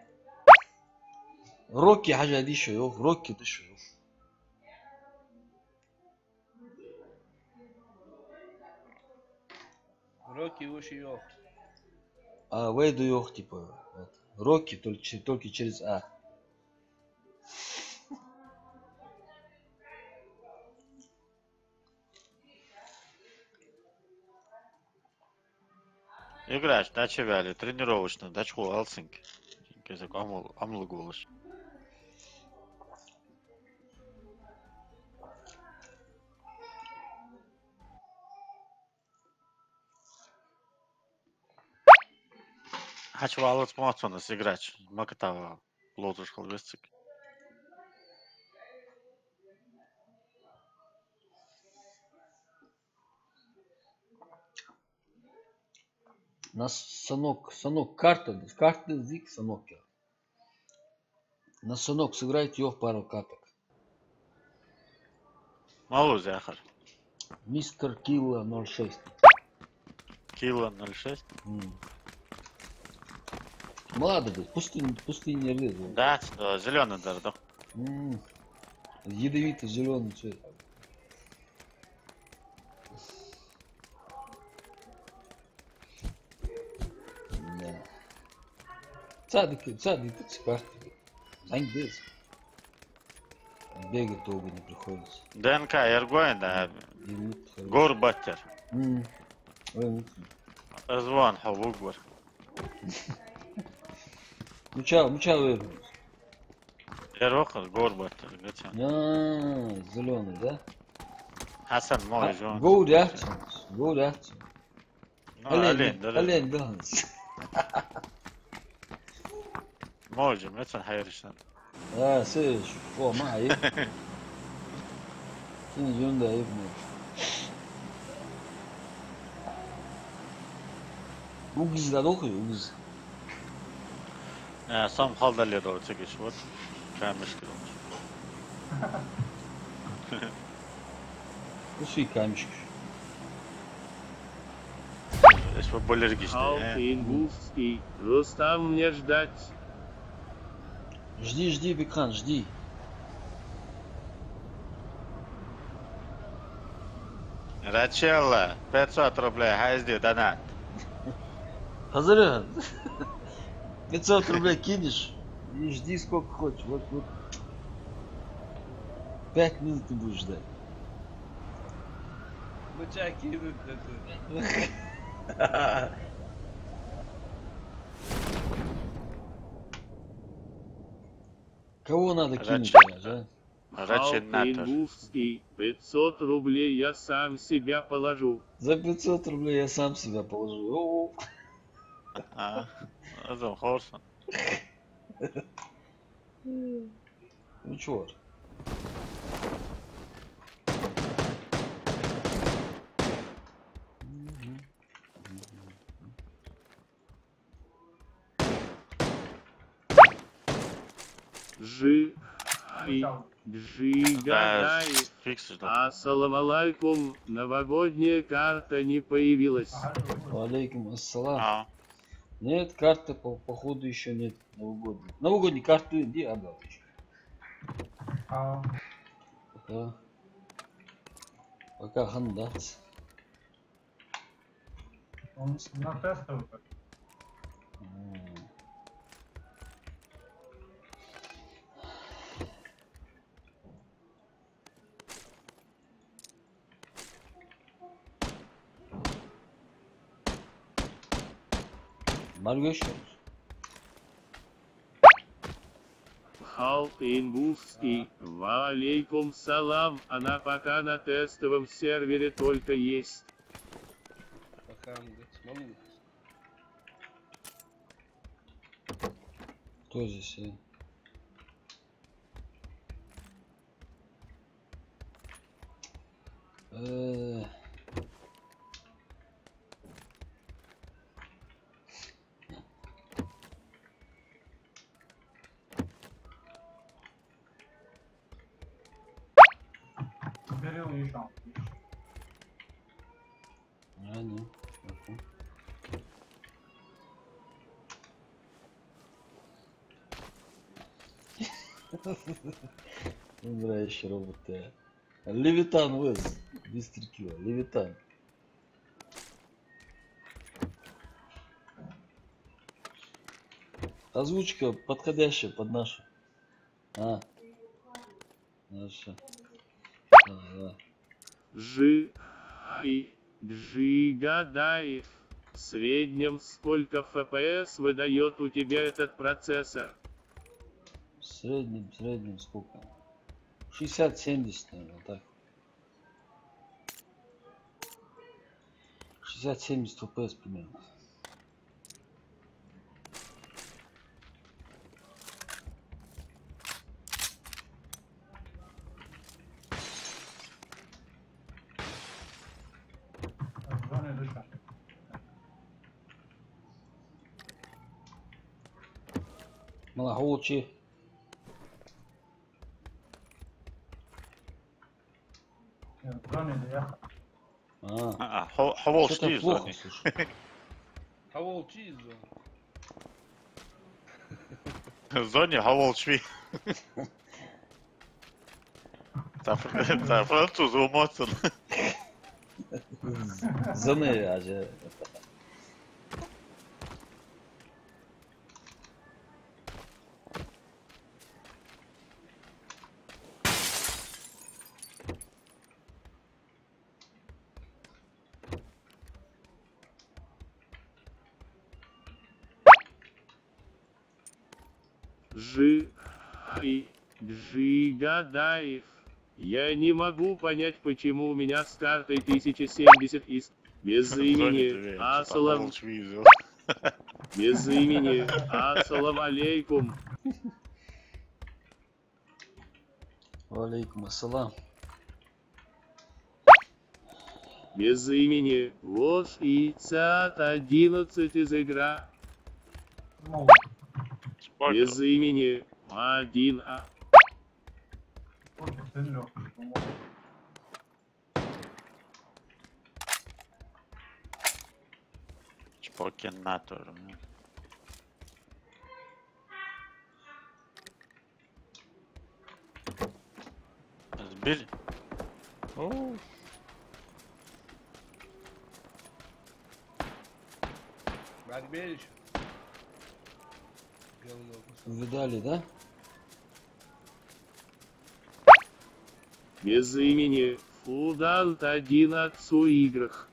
Роки حاجة دي شو يوه روكي ده شو يوه. Роки уши ёх. А вейду йох типа. Роки только через А. Играч, дача вяли, тренировочно, дачку алсинки. Кезек амлы голыш. Хочу алыц мацона сыграч. Макатава лотуш халвестик. На санок карта зик санок. На санок сыграть йох пару каток. Малу захар. Мистер Килла 06. Кило 06. Молодой был, пустыня лес. Да, зеленый даже, да. Ядовитый зеленый цвет. Да. Цадик, карты. Занг без. Бегать долго не приходится. ДНК Эргоин, да. Минут. Горбаттер. Ой, Звон Хавугвар. Муча вывернул. Эрохар Горбаттер. Зеленый, да? Хасан мой жон. Гоудятсонс. Олень, Олень, Данс. Можем, это хайришан. Сыш, о, май. Син жунда ибн. Угизлар оқи, угиз. Сам халдалер ор чекиш вот. Камеш кирон. Усуй камешки. Эшпо болергиш. Алтынгувский, Рустам мне ждать. Жди, Бекхан, жди. Рачелла, 500 рублей, хайзди, донат. Hazır. 500 рублей кинешь и жди сколько хочешь. Вот. 5 минут ты будешь ждать. Быча кинуть это. Кого надо кинуть? А? Алтынгувский, 500 рублей я сам себя положу. За 500 рублей я сам себя положу. О, Это хорошо. ну чё? Джигадаев. Фиксишь, да? Ассалам алейкум. Новогодняя карта не появилась. Алейкум ассалам. А, Нет, карты походу еще нет новогодней. Новогодние карты где отдал еще? Пока хандац. Он на тестовый. Маргошин. Алтынгувский. Валейкум салам. Она пока на тестовом сервере только есть. Пока он говорит, смогу. Кто здесь? Бери уезжал. Нет. Умирающий робот. Левитан выз. Быстрый кило. Левитан. Озвучка подходящая под нашу. Наша. Да. Джигадаев. В среднем сколько FPS выдает у тебя этот процессор? В среднем сколько? 60-70, наверное, так. 60-70 FPS примерно. В зоне душа. Малахолчи. Нет, в зоне доехал. Хавол Что-то штиз, плохо, Зони. слушай. Хавол чизу. Зони хавол шви. За француз умоцен. Зоны, аже. Джигадаев. Я не могу понять, почему у меня с картой 1070 из без имени Ассалам. Без имени Ассалам алейкум. Валейкум ассалам. Без имени ВОЗ и ЦАТ 11 из игра. Ну, Без имени 1А. вот ты лёг. Чпокинатор. Сбили? О, Отбей еще. Говно кусок. Видали, да? Без имени Фудант 11 в играх.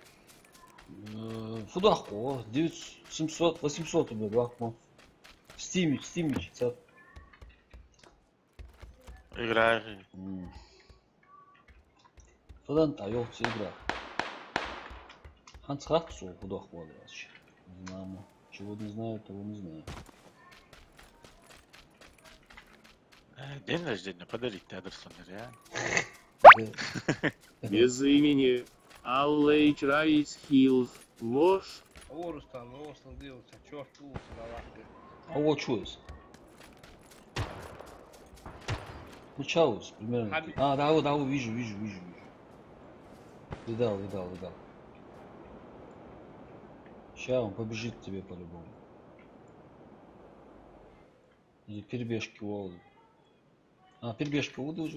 Фудах, о, 900, 800 у меня, бахмо. Стимич, цап. играй. Фудан тайол игра. Ханцхат сол, фудах вообще. Не знаю, чего не знаю, того не знаю. День рождения подарить Эдерсону, реально. Без имени Аллейч Райс Хиллз. Ложь. Орустан делается, черт улица на лапке. А вот что есть? Ну, чаус, примерно. А, да, вот, вижу. Видал. Сейчас он побежит к тебе по-любому. Или перебежки Володы. А, перебежка Вуду.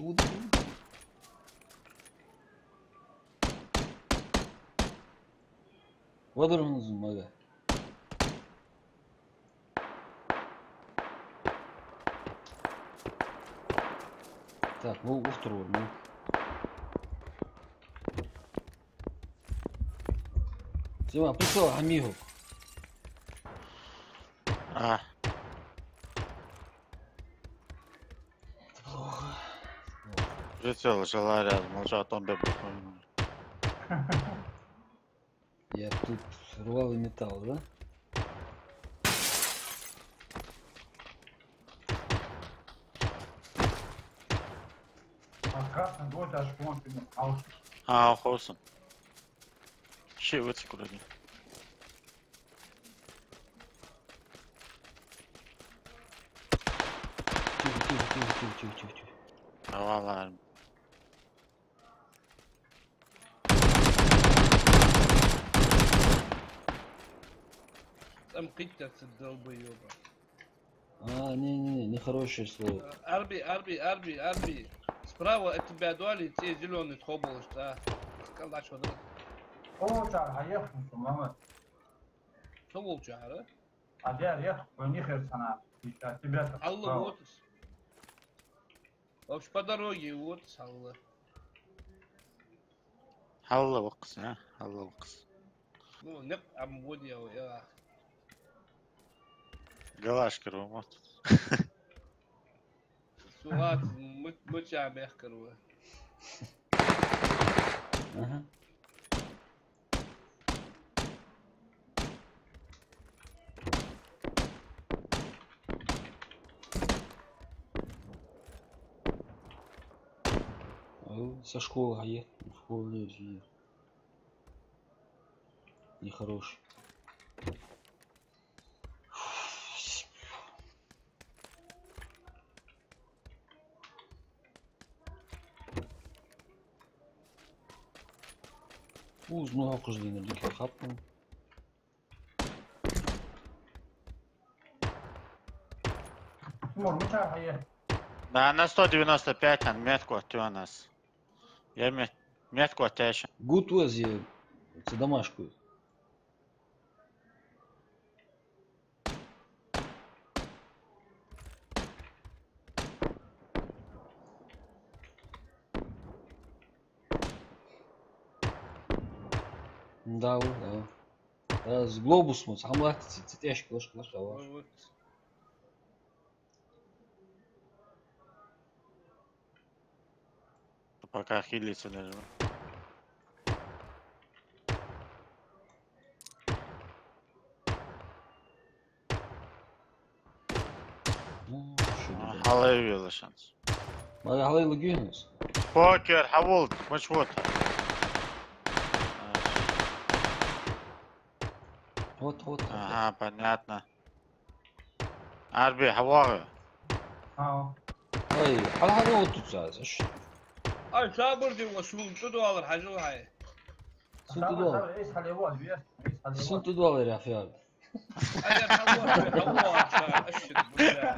Вадырмызым, мага. Так, ну, во второй, ну. Тима, пришел, амиго. А, Плохо. прицел жила рядом, молчал, он беб. Я тут рвал металл, да? А красный год аж вон ты А, Хоусон. Ще вытек вроде. Тихо. Ладно. Там китятся долбоёба. А, не хорошее слово. Арби. Справа от тебя дуали, те зеленый тхоболыш, да. Скалдач вот. О, так, а я мама. Что волчара? А я у них sana. А тебя-то. Алла вот. Вообще по дороге вот Алла. Алла вакс, а? Алла вакс. Ну, нет, вот я. Галашка ромот. Суат, мы тебя мягко. Ага. Со школы гаек, в школу лежит. Нехороший. Много окружения диких хапнул. Мор, мы чай, а я. Да, на 195 он метку от у нас. Я метку от тебя еще. Гуд уэзи, это домашку. Да. С глобусом, самлахтицы, цветяшки, лошка. Вот. пока хилится даже. Ну, что это? Халай вела шанс. Мага халай логинус. Покер, хавол, мочь вот. Вот. Ага, понятно. Арби, хавага. اه Ай, على вот тут зараз. Ay sabırdı o suntu da alır hacı hay. Suntu صبر dolar. صبر ايش حليوات بيس ايش حليوات Suntu dolar ya fi abi. Hadi hava aşağı aşık burada.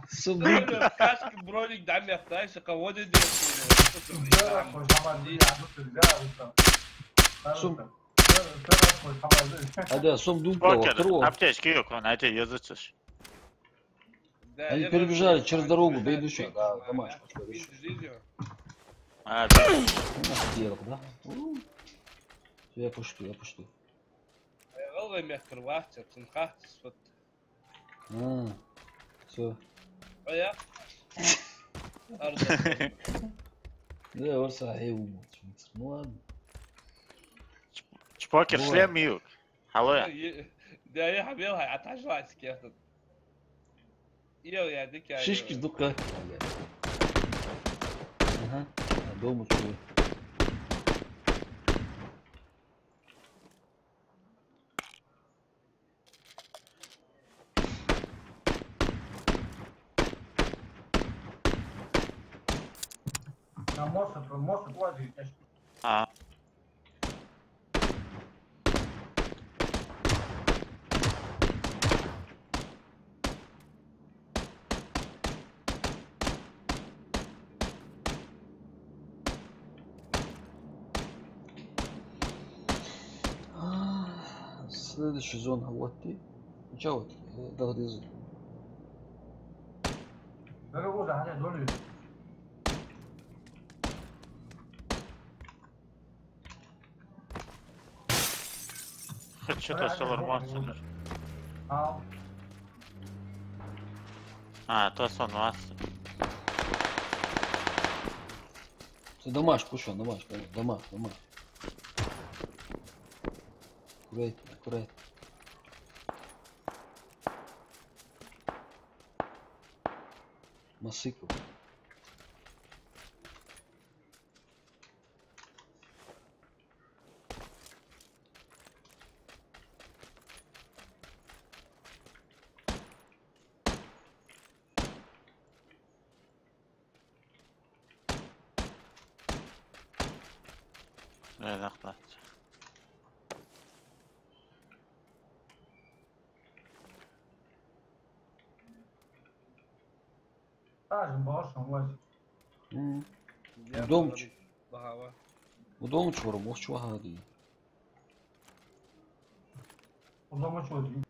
Suntu. Böyle kask brolik dam yaptı. Ayşe kavoda Hadi сум думка Покер, второго. аптечки yok он, эти язычишь. Они перебежали через дорогу, да идущая, да, домашь. А, Дело, да? Я пушту. والله ما كروات تنخات صوت. Все. يا أرض. Да, вот صحيح умут. Ну ладно. Покер, Ой. шлем юг. Алло. ده يا حبيبي هتعيش واحد سكيت. يا ديك يا. Шишки дука. Ага. А дома чую. мост лазит. А. Следующий зона вот ты. Чё вот? Дагдызы. Дорогу عليه دول Хоть что-то соларман. اه А, то сон вас. Ты домаш, пушон, домаш, дома. Аккуратно. Масыку. Нахлад. لازم بوصل وزن Домч. بهوا. Домч вором, ох чего хади. والله مش وزن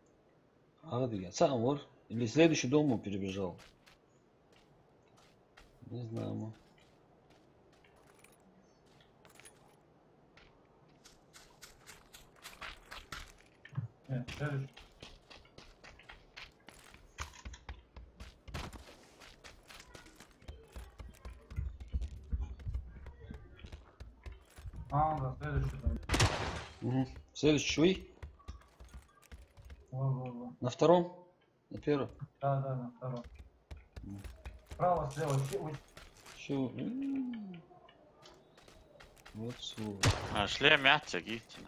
Хади, сам вор. Или следующий дом он перебежал. Не знаю. следующий да, следующий дом. Угу. Следующий швей. Во. На втором? На первом? Да, на втором. Справа, слева, Чего? Вот свой. А, шлем мягче, гифти.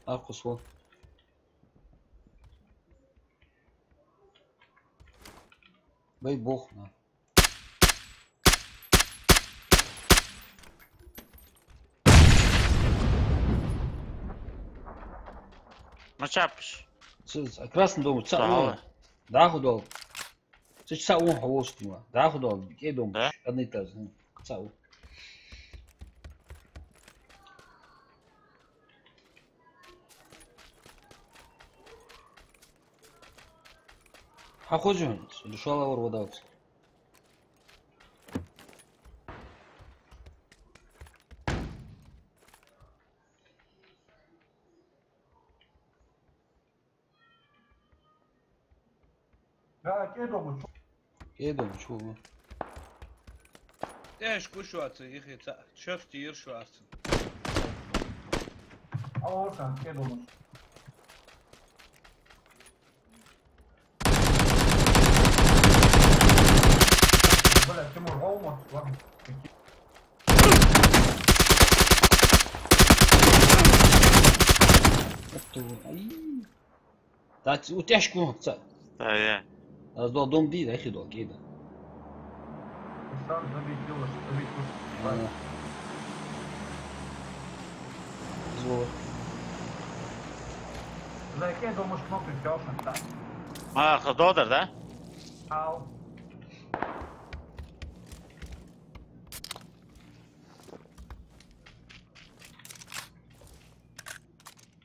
Аркус вон. Дай бог, на. Ну чапиш. Красный дом, Сала. Да, худол. Часа он холостила. Да, худол. Где дом? Да? Одни таз. Цау. Хахожун, душала вода. لا كده ايه ده مش هو. ايش كوشو اصلا يا اخي شفت يرشو اصلا. اول كان كده مش ولا تيمور غومة واحد اي تاعت وتحشكو تاع ايه از دو دوم دي يا اخي دو كده. الشان زبيت يوش زبيت يوش زور زي كده مش ممكن جوشن تاع ما خدودر ده او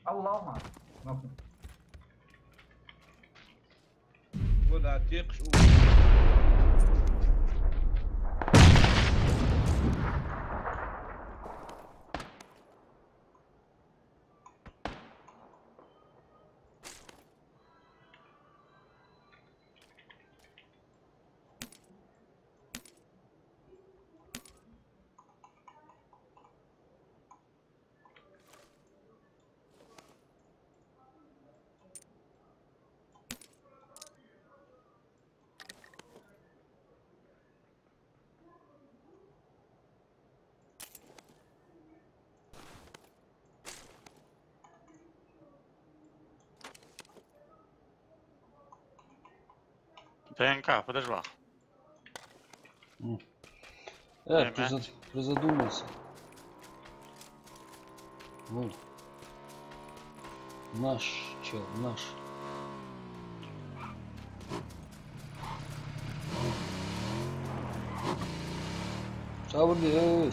الله ما ممكن ولا تيقش ПНК, подожди. призадумался. Ну, наш чел, наш. Шабугей.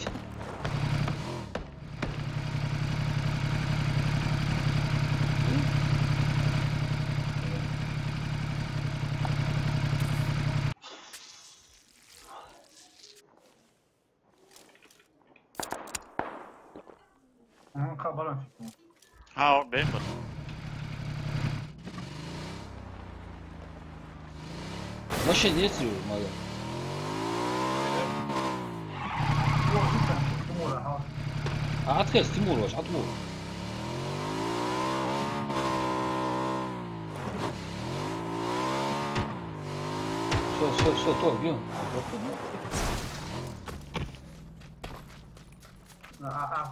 خبران ها بينبر Вообще нет ли моя? عتكاس تيمور واش عتمور. Все, то, бьем.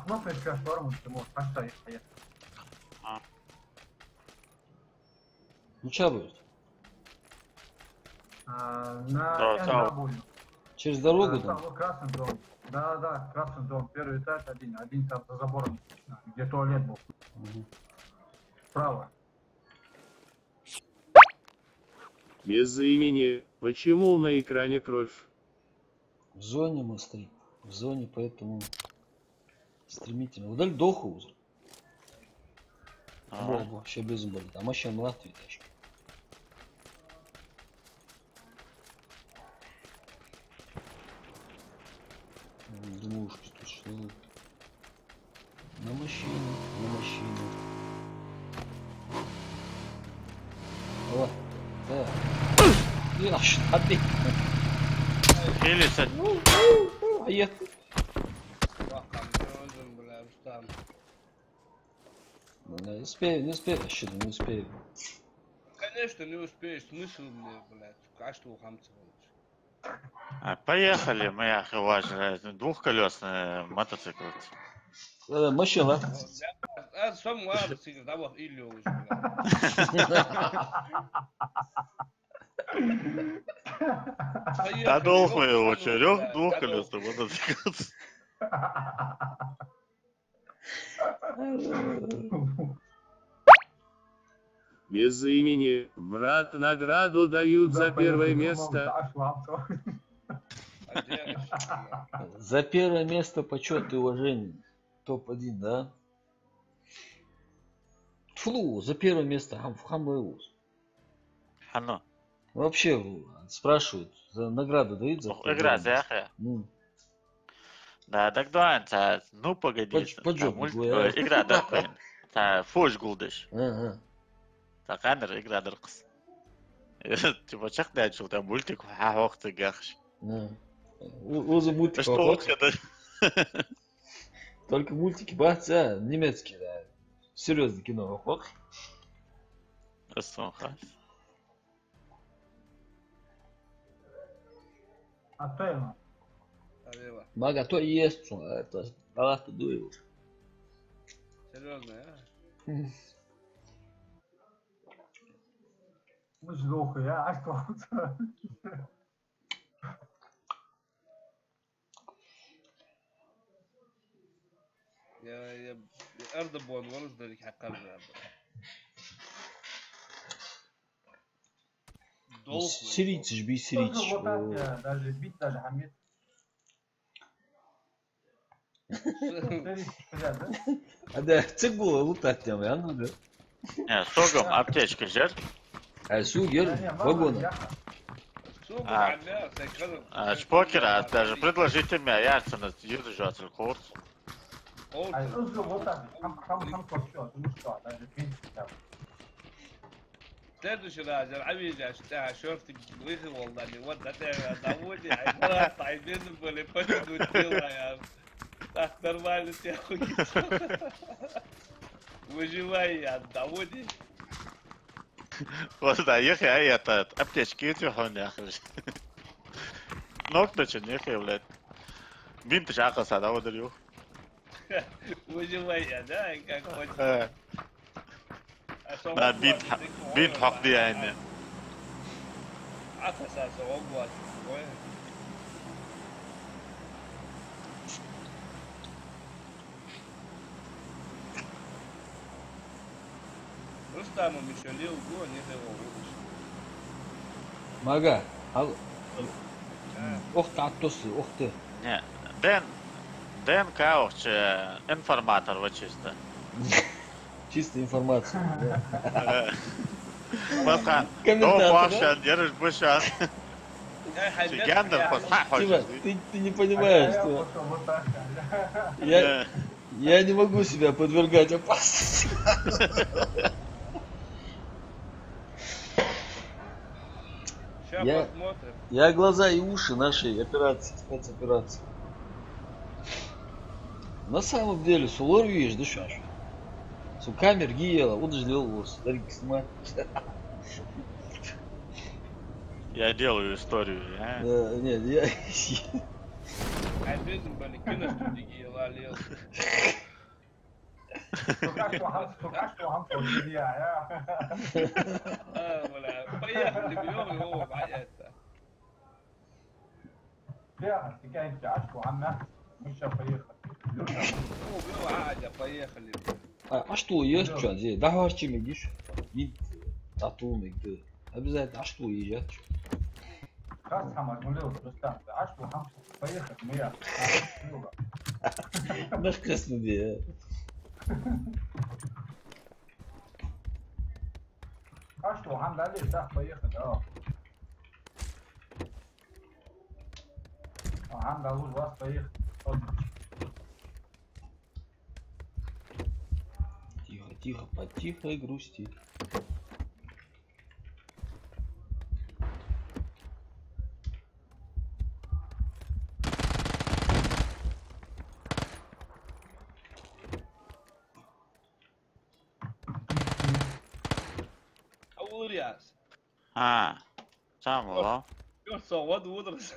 кнопочка форму Тимур, поставь. Ну что будет? На N-W. Через дорогу Там там? красный дом. Да, красный дом. Первый этаж один там за забором, где туалет был. Угу. Справа. Без имени. Почему на экране кровь? В зоне мы стоим. В зоне, поэтому стремительно. Удаль доху уже. Бо, ще без болит. А мы ще мертві тяжкі. Думаю, что тут что? На машину, на машину. О, да. Я аж отбей. Хилится. А я... Не успею, вообще не успею. Конечно, не успеешь, смысл мне, блядь, кашу хамцевать. Поехали, моя хважа, двухколесный мотоцикл. Машина. Сам мотоцикл, да вот или уже, блядь. Да долго его, черёк, двухколесный мотоцикл. Без имени. Брат, награду дают за первое место. За первое место почет и уважение. Топ-1, да? Фу, за первое место в Хамлеус. Хано. Вообще спрашивают, за награду дают за Игра, за Да, так да, ну погоди. Игра, да, фош гулдыш. Ага. Такандыр игра дыркыс. Типа, чак начал, там мультик, ох ты гахш. Оза мультик. Что вот это? Только мультики, баца, немецкие, да. Серьезное кино. Ох. А то ему. Мага, то есть, это балласта дует. Серьезно, а? Мы сдохли, а что? يا أردبون ورز ذلك حقا Сирийцы ж бей сирийцы. Вот так, даже бить, даже хамит. А да, цигула лутать там, я ну да. Не, согом аптечка жер. А сугер вагон. Шпокера, даже предложите мне яйца на держатель курс. А вот так, там все, ну что, даже пенсия там. следующий раз я обидел, что шорты выхи волнами, вот это я доводил, а тайден были потянуть дела, так нормально тебя хуйся. Выживай я доводил. Вот да, ехай, а это, аптечки эти хоняхриш. Ног начал, нехай, блядь. Бинт шахаса, да, ударил. Выживай я, да, как хочешь. Да, бинт хак дия инне. Акаса соогват. Рустамом еще лил го, не его вытащил. Мага, ох ты оттосы, ох ты. Не, ДНК вообще информатор вот чисто. Чистая информация. Бахан, о, Пашан, держишь бушан. Гендер, Тима, ты не понимаешь, что я не могу себя подвергать опасности. Я глаза и уши нашей операции, спецоперации. На самом деле, сулор видишь, да что? Су камер гиела, вот же лилос, дарик снимать. Я делаю историю, а? Нет, я... Поехали, берем его, это. Да, ты как тяжко, Анна. Мы сейчас Поехали. А что, есть что здесь? Да, ваш чем идешь? Вид татуны, ты. Обязательно, а что есть? Как самое гулил, просто, а что, поехать, мы я. Наш красный, А что, han дали, да, поехать, да. Han дал вас поехать. Тихо, тихо, потихо и грусти. А, сам, да? Вот возраст.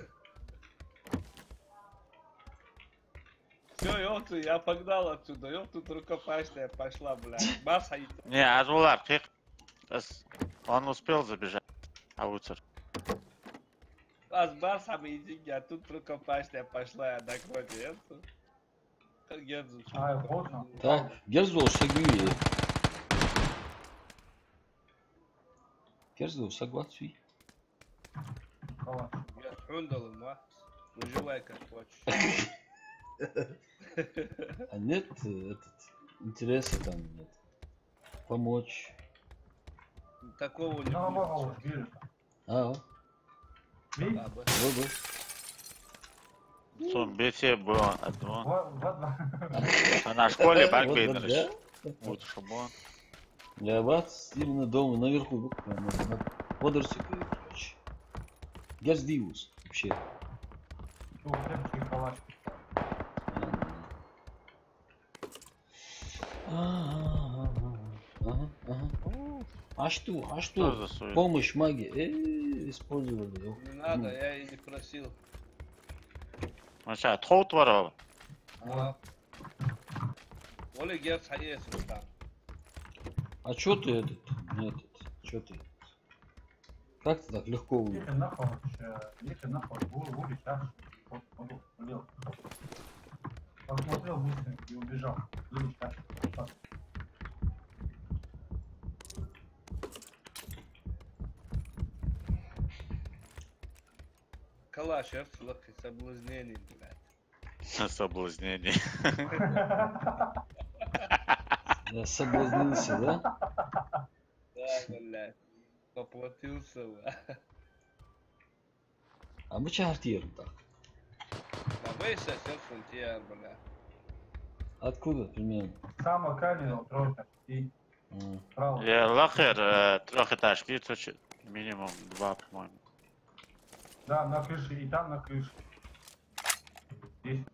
Все, ёлту, я погнал отсюда, ёлту, рукопашная пошла, блядь. Масса и... Не, Азулар, он успел забежать, Ауцер. А с басами и деньги, а тут рукопашная пошла, я накрою эту. Как Герзу. А, поздно. Так, Герзу, шагуй. Герзу, согласуй. Я хундал ему, выживай как хочешь. А нет интереса там нет. Помочь. Такого не будет. А, Видишь? Сон бесе было одно. А на школе Барбейдерш. Вот чтобы он. Я вас именно дома наверху. квадроцикл, короче. Герздиус, вообще. Чё, крепкий калач. А что? А Что что? за суета? Помощь магии. Использовали. Не надо, я и не просил. Ну что, тхоут ворова? А. Оля Герц Хаес там. А чё ты этот? Чё ты? Как ты так легко умер? Ехай нахуй, вулич, так? Посмотрел быстренько и убежал. Вулич, так? Калаш, Эрцлок и соблазнение, блядь. Соблазнение. Я соблазнился, да? Да, блядь. Поплатился, блядь. А мы чартируем так. Да вы сейчас фронтир, блядь. Откуда примерно? Самый камень, тройка. И право. Я лахер трехэтажки, это минимум 2, по-моему. Да, на крыше, и там на крыше. Здесь.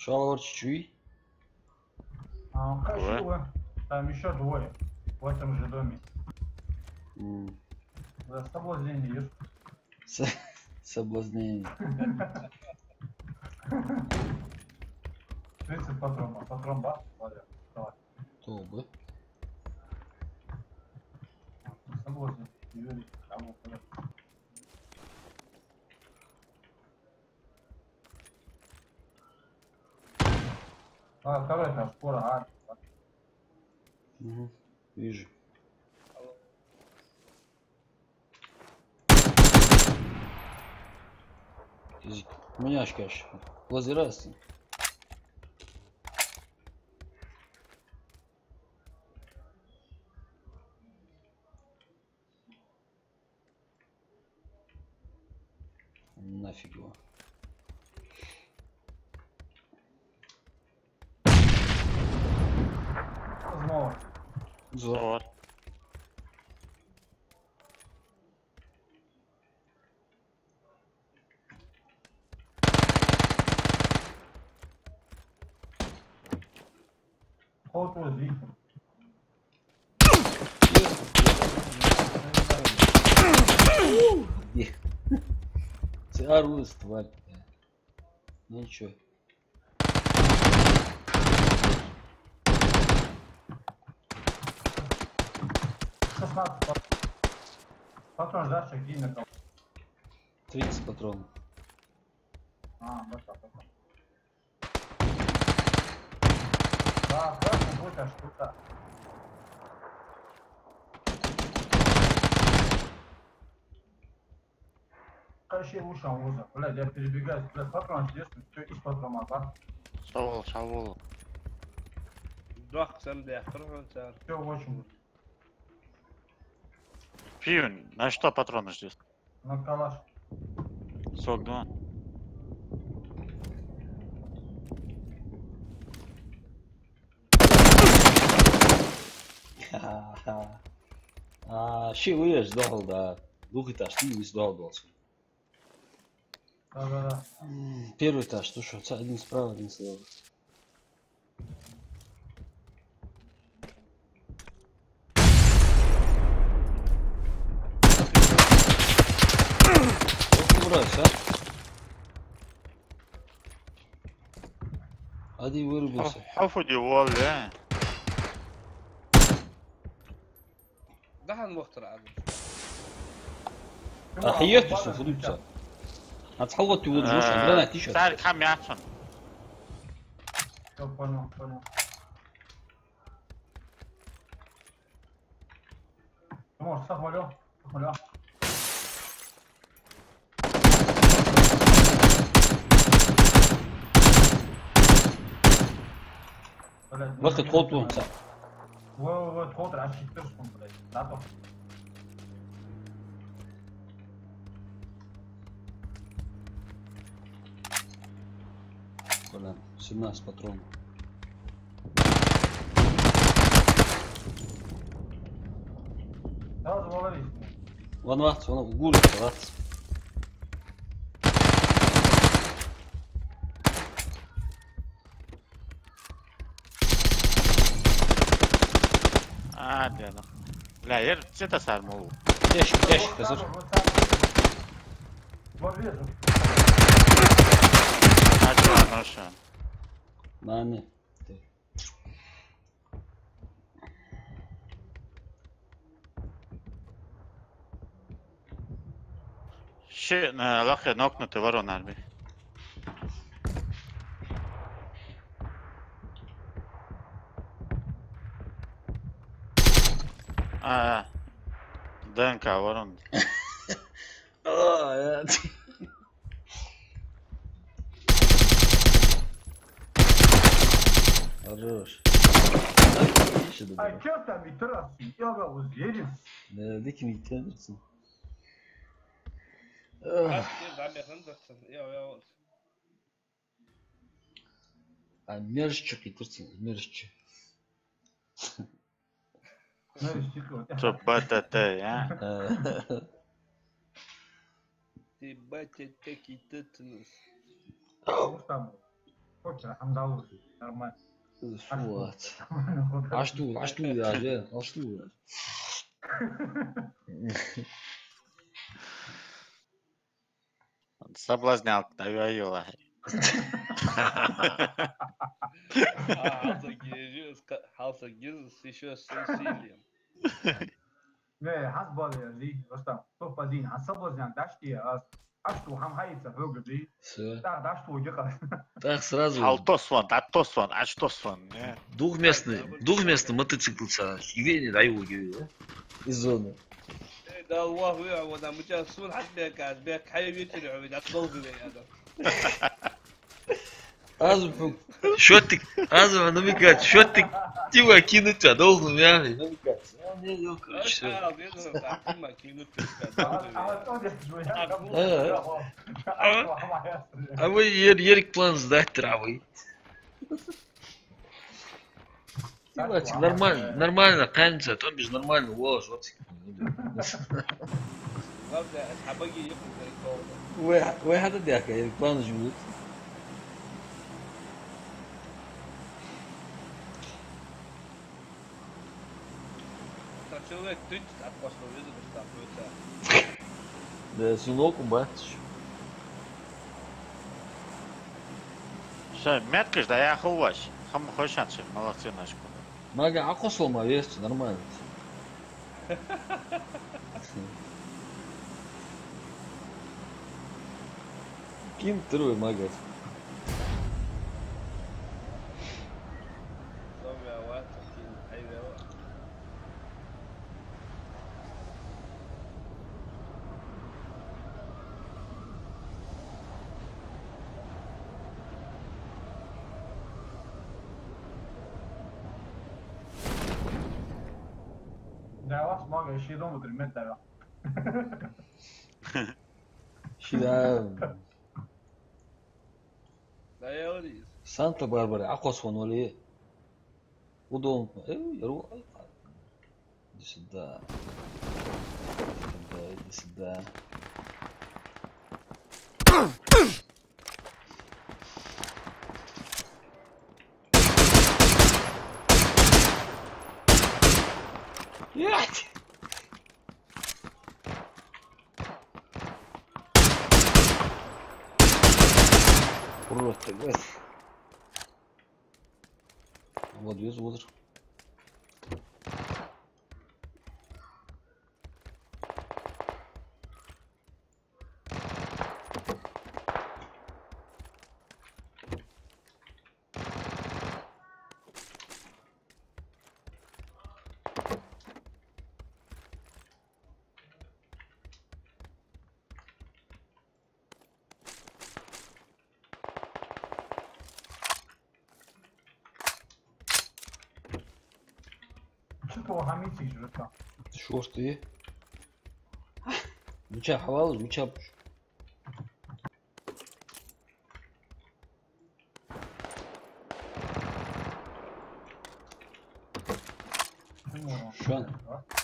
Шалвар чуть-чуть. Красиво. Там еще двое. В этом же доме. Да, соблазнение есть. Соблазнение. 30 патронов. Патрон бас. Валя, давай. То бы. Соблазнение. Юрий, кому куда. Второй этаж, скоро, Вижу. У меня аж, конечно, лазерастин. Нафиг его. Знову. Зор. Ход возле. Це орудие, тварь. Ну чё. Патрон дальше, где на кого? 30 патронов. Да, красный будет аж штука. Кащей лучше вуза. Блядь, я перебегаю. Блядь, патрон здесь, все из патрона, да? Шавол. Дох, сам да, фронтир. Все очень. Пивень, на что патроны здесь? На калаш. 42. Şey uyar zdal da. Двух этаж, ты не сдалался. Да. Первый этаж, ну что, один справа, один слева. Убрать, а? Один вырубился. حفظي والله. ده هنوخر عادي. حياتي سوف هتصوت وجوش عندنا تيشرت. تعال كم يعطن. Все, понял. Ну, может, самолет. Вахты код он сам. Вот код рассчитываешь, блядь. Да, то. Блин, 17 патронов. Да, завалились. Вон вахт, вон гулит, вахт. Hadi lan. La yer çete sarma o. Keş, hazır. Вот вижу. Hadi lan aşağı. Nane. Şey, lakhe noknute var onlar bir. Aa. DNK var onun. Aa, ya. Хорош. Ай, чё там, Витра, я уверен. Nerede ki yüklenirsin? Was geht da mir hinsetzen? Ja. Ay merşçi getirsin, merşçi. Çok batata ya. Ты, батя, таки тетанус. Там, хоть Хамдалу, нормально. Вот. А что я же? А что я? Соблазнял, навёела. Hausa Jesus еще с усилием. Не, حسب دي رستم تو بدين حسب وزن داشتي اشتو هم هايته فوق دي Все. да дашtu يقرا Так сразу. Алтосван, Ачтосван. Двухместный мотоцикл Евгений даю из зоны. ده الله ويا مجاسون حتى بك حي يترعوا اذا تضربوا هذا. Счетик, намекать, счетик, типа кинуть, а должен мяли, намекать. Не, короче, а вы Ерик план сдать травы. Нормально, канется, то без нормально, волос, вот. Вы хата дяка, Ерик план живут. Человек 30 от прошлого вида доставляется. Да, сынок, батюшка. Şey, metkış da ya hoş. Ham hoşan şey, молодцы наши. Мага, а косол вести, нормально. Ким второй мага. да вас много еще дома тримет да Шида. Да я говорю. Санта-Барбара, а косол вали. Удобно. Иди сюда. Иди сюда. Ять! Просто, газ. Вот вес возраст. Что хамите же там? Что ж ты? Муча хавал, муча.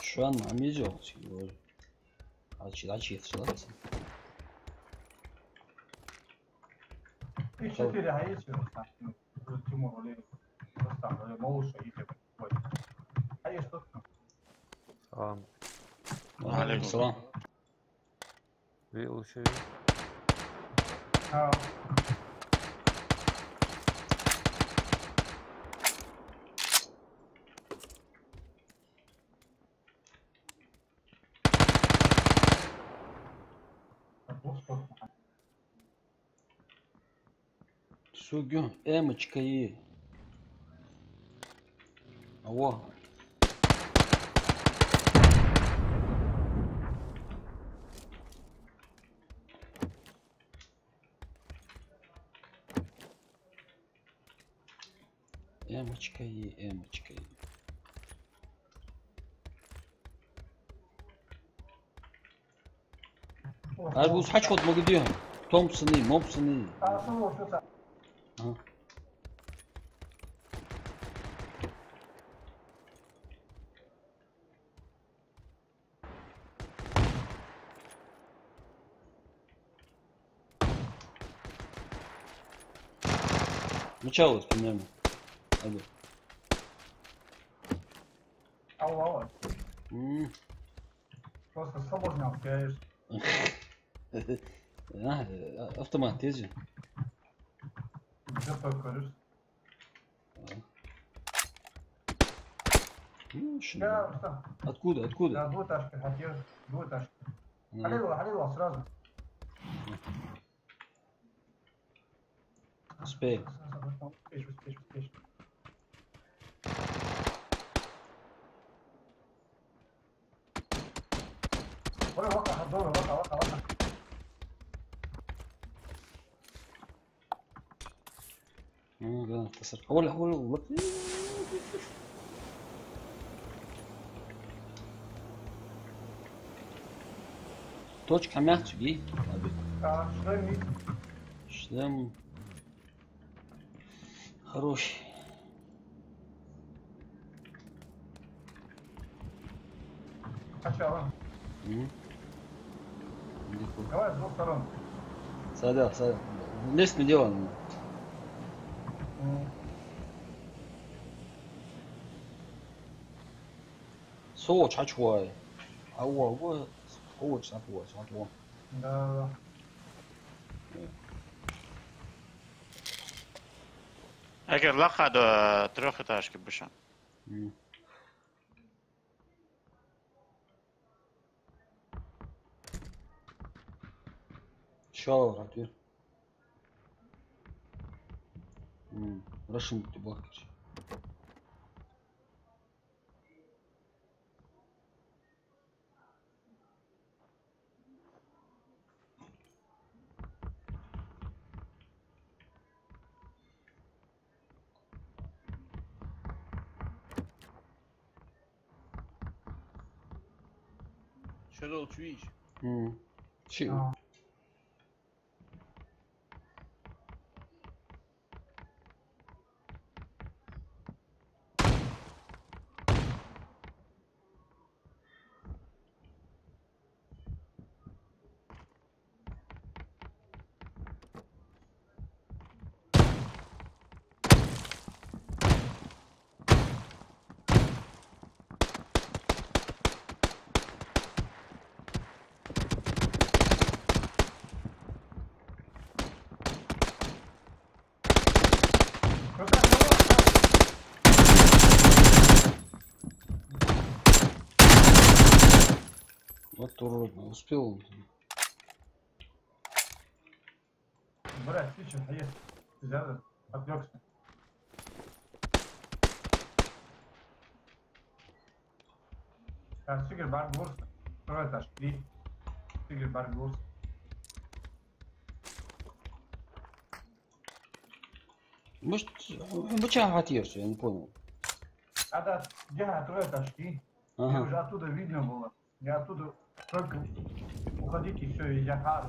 Şu an amezi oldu. Açı yetiştirirsin. И 4 гаечки, Тимур, или там, малыша, и а есть что? Салам. Алейкум салам. Видел еще? Сугю, эмочка и. Во. Эмочка и, эмочка и. Арбуз хач ход могу Томпсоны, Мопсоны. Начало примерно. Алло. Алло. Просто соблазнял, конечно. Автомат тези. Где ты говоришь? Откуда? Откуда? Да, двуташка, хотел. Двуташка. Халилова сразу. Успеем. Успеешь. Вака. Да, تصرف. هو точка мягче. Шлем хороший. Сначала. Давай с двух сторон. Садал. Вместе делаем. 소호 잘 좋아해. 아우, 소호 잘 좋아. Да. Agar laqada трехэтажки быша. Шаур atıyor. Russian bir bakır. Что ты учишь? Чего? Вот уродно, успел он. Брат, ты что, есть? Взял, отвлекся. Так, Сигер Барбурс. Второй этаж, 3. Сигер Барбурс. Может, бычага отъешься, я не понял. Это где троеточки. И Ага. уже оттуда видно было. Я оттуда только уходить и все, и я хар.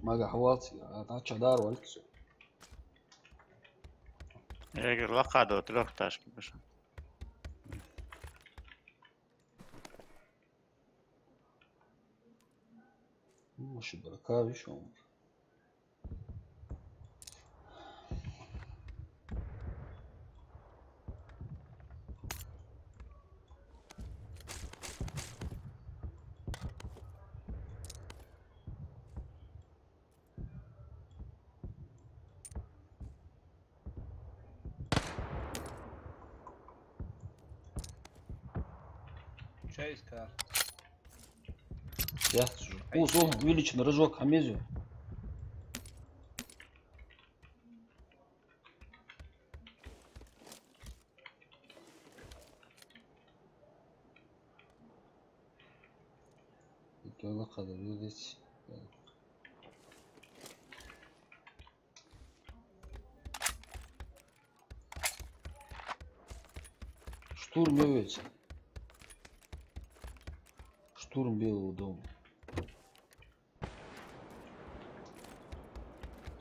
Maga hawatsi. Achadar walksu. Егер лақады трехташки біші. Может, брака еще. Чай искал. Я сужу. О, увеличен рожок, амезию. Yola kadar ödedik. Штурм является. Штурм Белого дома.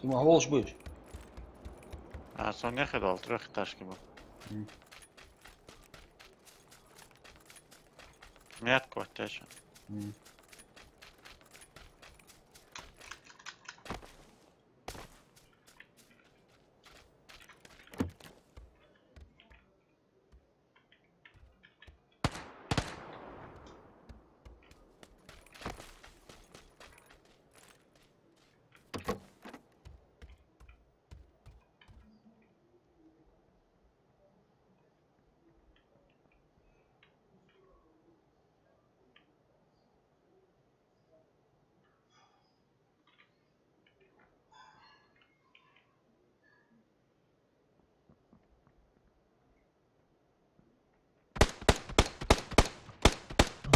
Ты могол быть? А сон не ходил, трехэтажки был. Метку тече.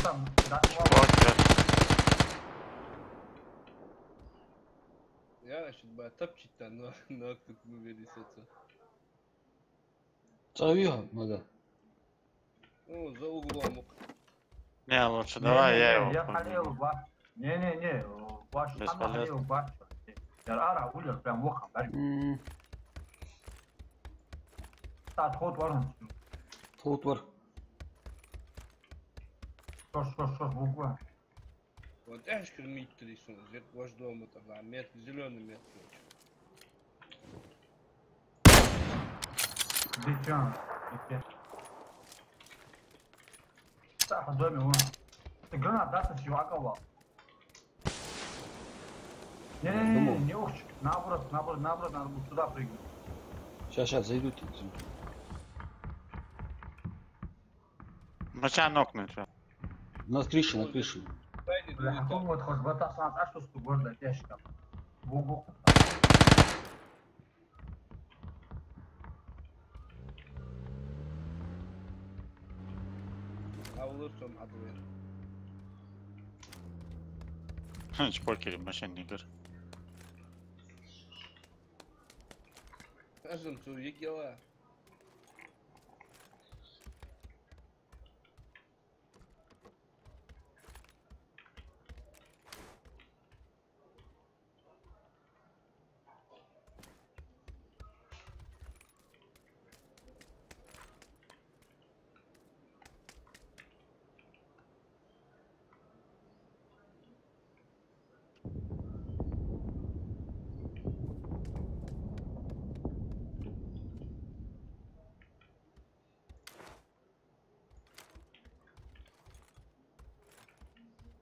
Там, да, Я значит бы топчить-то, но как мы вылезется. Цавига, мага. Ну, за углом. Не, лучше давай я его. Я халил баш. Не, баш там халил баш. Я ара улер прям вохам, да. Та ход варен. Футвар. Что, буква. Вот я же кормить рисунок, где ваш дом это, да, мет, зеленый мет. Дичан. Так, в доме вон. Ты гранат даст с чувакова. Не ух, наоборот, надо будет сюда прыгнуть. Сейчас, зайдут. Мача нокнуть. На крыше. Бля, вот хоть бота сам, а что с тобой гордо тяжко. Богу. А улыбцом ответ. Чпокери, машин не гор. Кажем, что егела.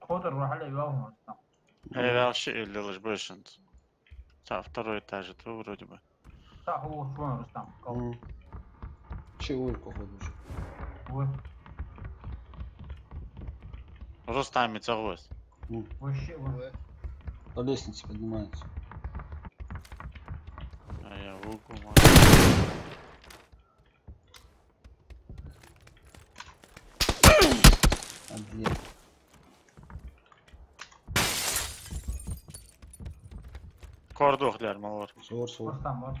Ходор вахали его. Я вообще лилаш бешен. Второй этаж, это вроде бы. Так, вот что Рустам. Чего, походу, уже. Вот. Рустами целось. Вообще, вот. По лестнице поднимается. А я в угол. Отдел. Кордох для малор. Зор. Рустам, вот.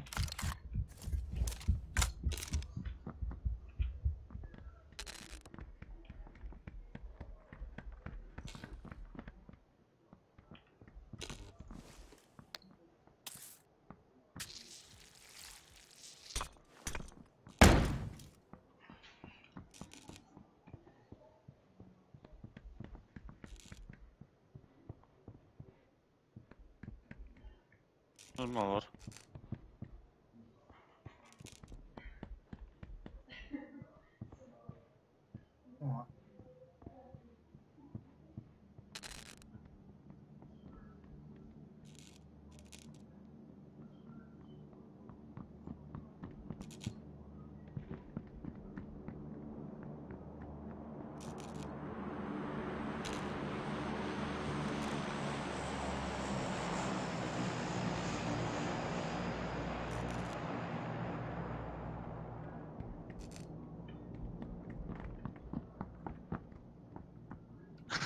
Nima var? Вот.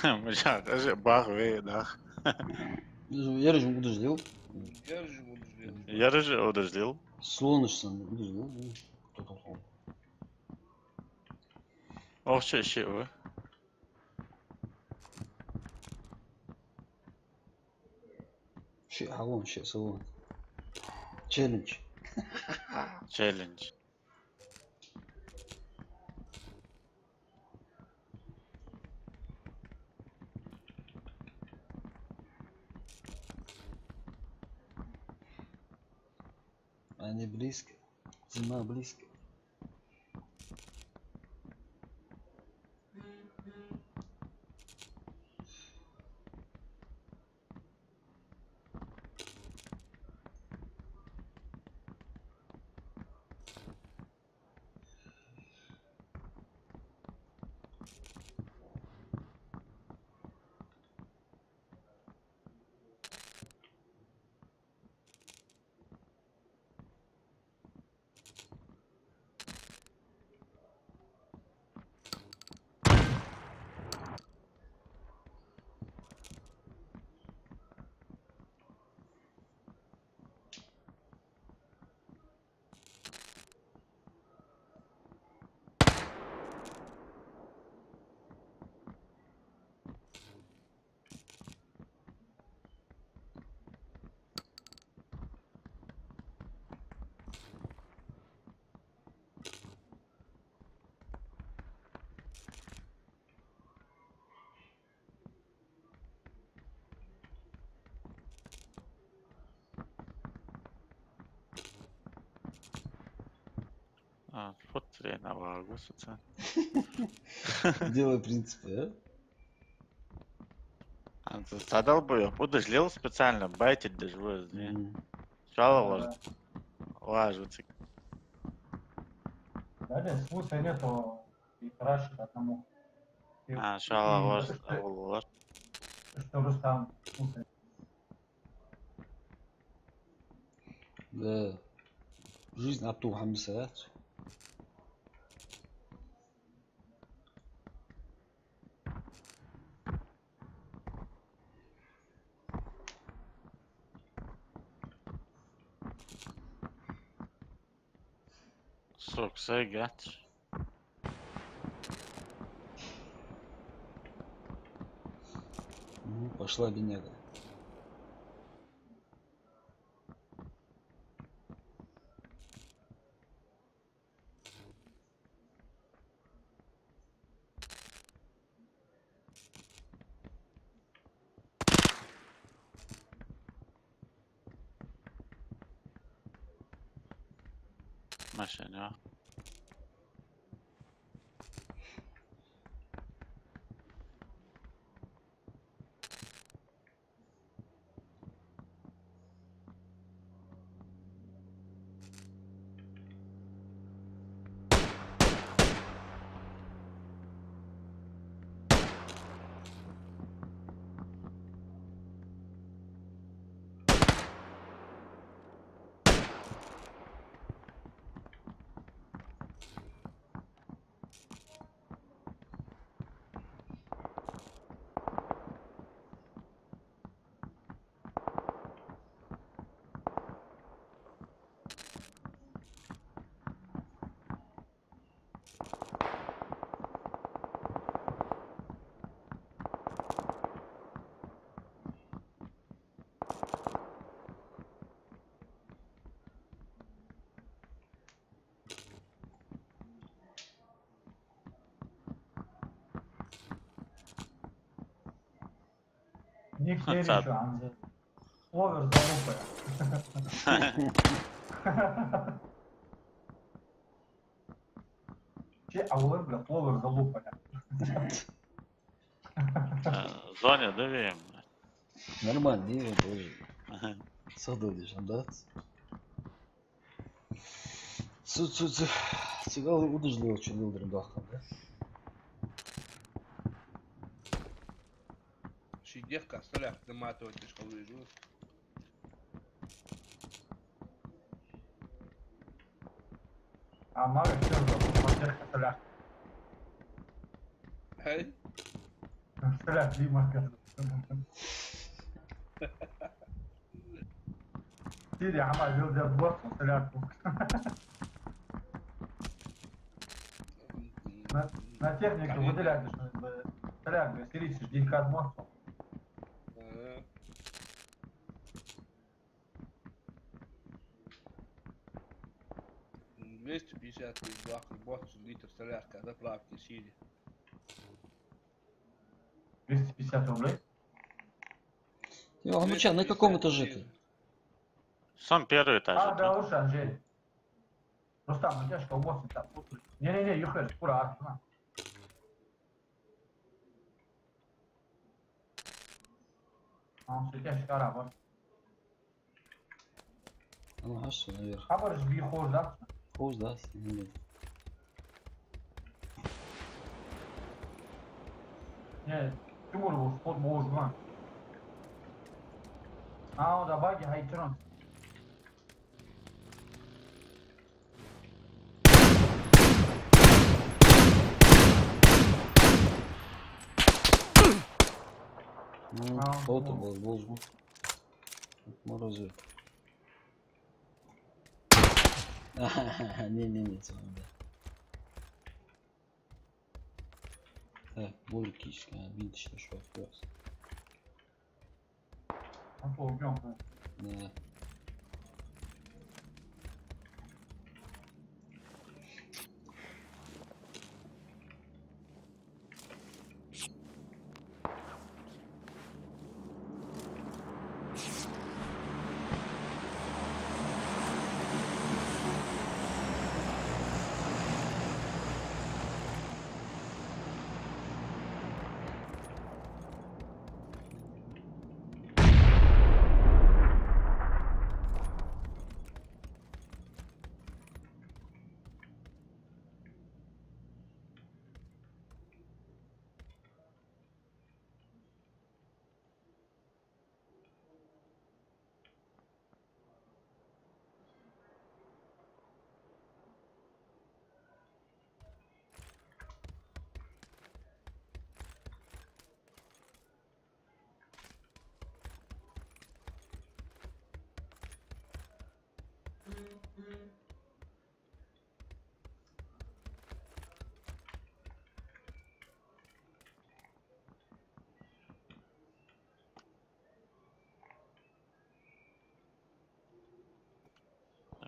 Мужик, бах, вы, да. Я же удождил. Держим, удержим. Я же удождил. Солнышко удождил. Кто-то. Ох, че вы? Shit, I want shit, so challenge. Челлендж. Они близко. Зима близко. А, вот хрена вагу, соца. Делай принципы, Задал бы я, удождил специально, байтить даже вы, а? не? Сначала Да. ложится. Далее смысла нету и крашит одному. А, сначала это ложится. что Рустам смысл. Да. Жизнь Абдул Хамисаят. Сок, сайгат. Пошла бедняга. Машина. Не Сад. еще Анзы. Фловер залупая. Че, ауыр, бля, фловер залупая. Зоне давим. Нормально, не его тоже. Садылдыш, да? Цигал удержливо, что Лилдер дахал, да? Шидевка, соляк, наматывать, ты что выжил. А Мага все залупа, соляк. Эй? Соляк, Дима, скажет. Сири, عمل جلد البوست وسلاك. На технику выделяешь, соляк, сирийцы, жди как монстров. 250 баков, 20 литров солярка, заправки Сири. 250 рублей? А ну чё, на каком этаже ты? Сам первый этаж. А, да, лучше, Анжель. Рустам, у тебя что, 8 там? Не-не-не, юхер, скоро арсена. Он светящий араб. Ну, аж наверх. А можешь бить хоз, да? Хоз, да? Не, Тимур был спот моз, да? А, он да баги, хайчерон. Ну, кто-то был, волжбу. Морозы. Не-не-не, с вами, да. Так, мужики, видишь, что вопрос. Он полбём, да. Да.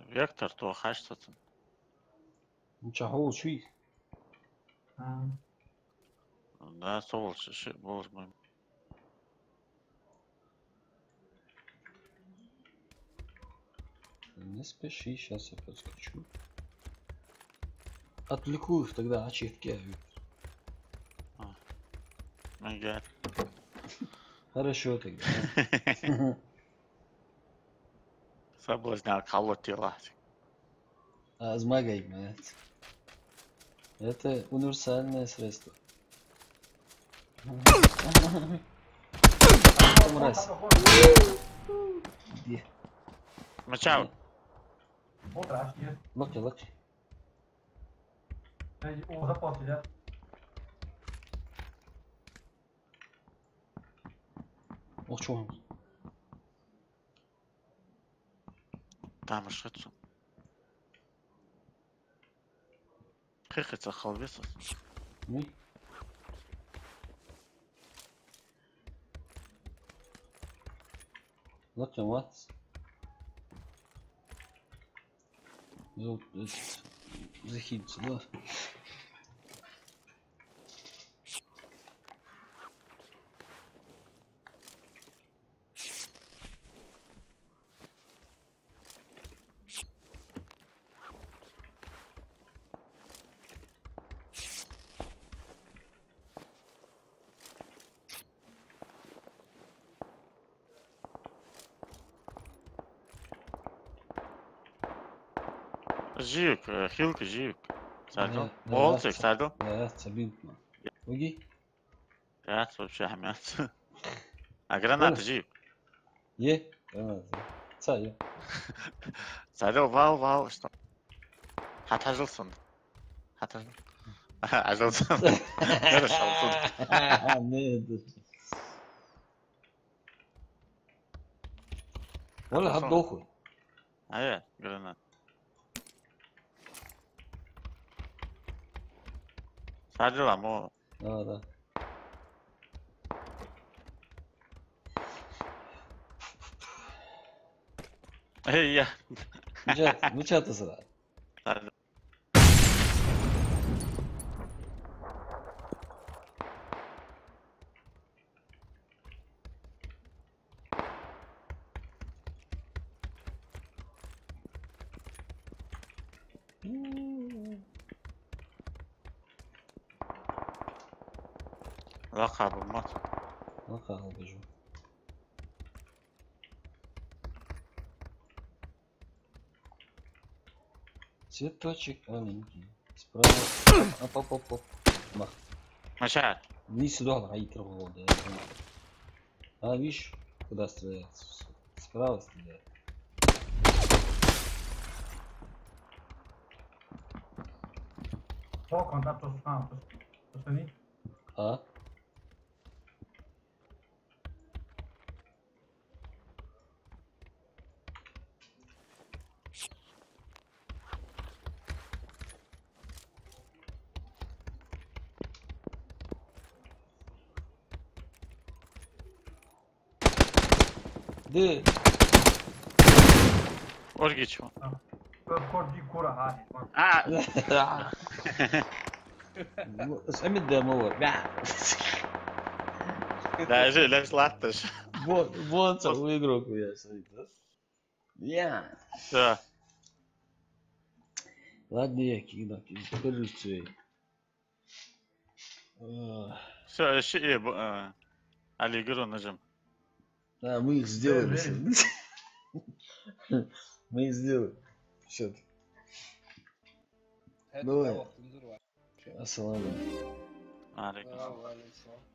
Вектор, то хаштатын. Ну чё, гол чуй? Да, солнце, боже мой. Не спеши, сейчас я подскочу. Отвлеку их тогда, ачивки. Ага. Хорошо тогда. Соблазнял колотила. А змагай, мать. Это универсальное средство. Мразь. Где? Мачау. Утро, нет. Локти, локти. О, запал сидят. Ох, чё он? Там что тут? Хехаться халвеса. Ну? Локти, мать. Ну, захилиться, да? Жив, хилка, жив. Садил? Да, Молодцы, да, садил? Да, Сабин. Уги. Я вообще хамят. А граната жив. Е. Цая. Садил, вал, что? Хатажился. Хатажил. Ажился. Не, Вон хат дохуй. А гранат. Садил, амо. Да. Я. Ну чё ты сразу? Садил. Лакабы, мат. Ну как убежу. Цветочек маленький. Справа. Оп. Мах. Маша. Не сюда, а и траву, да. А, видишь, куда стреляет? Справа стреляет. О, контакт Тусусан. Тусани. А? Да. Оргич. Коди кура хай. А! Самит да мовор. Даже лишь латташ. Вот целую игру я смотрю. Я. Да. Ладно, я кидал, коррупцию. Все, еще Алигру нажим. Да, мы их сделали. Мы их сделали. Все. Hadi Давай. daha vaktimiz var. Ассаламу. Алейкум. Aleyküm.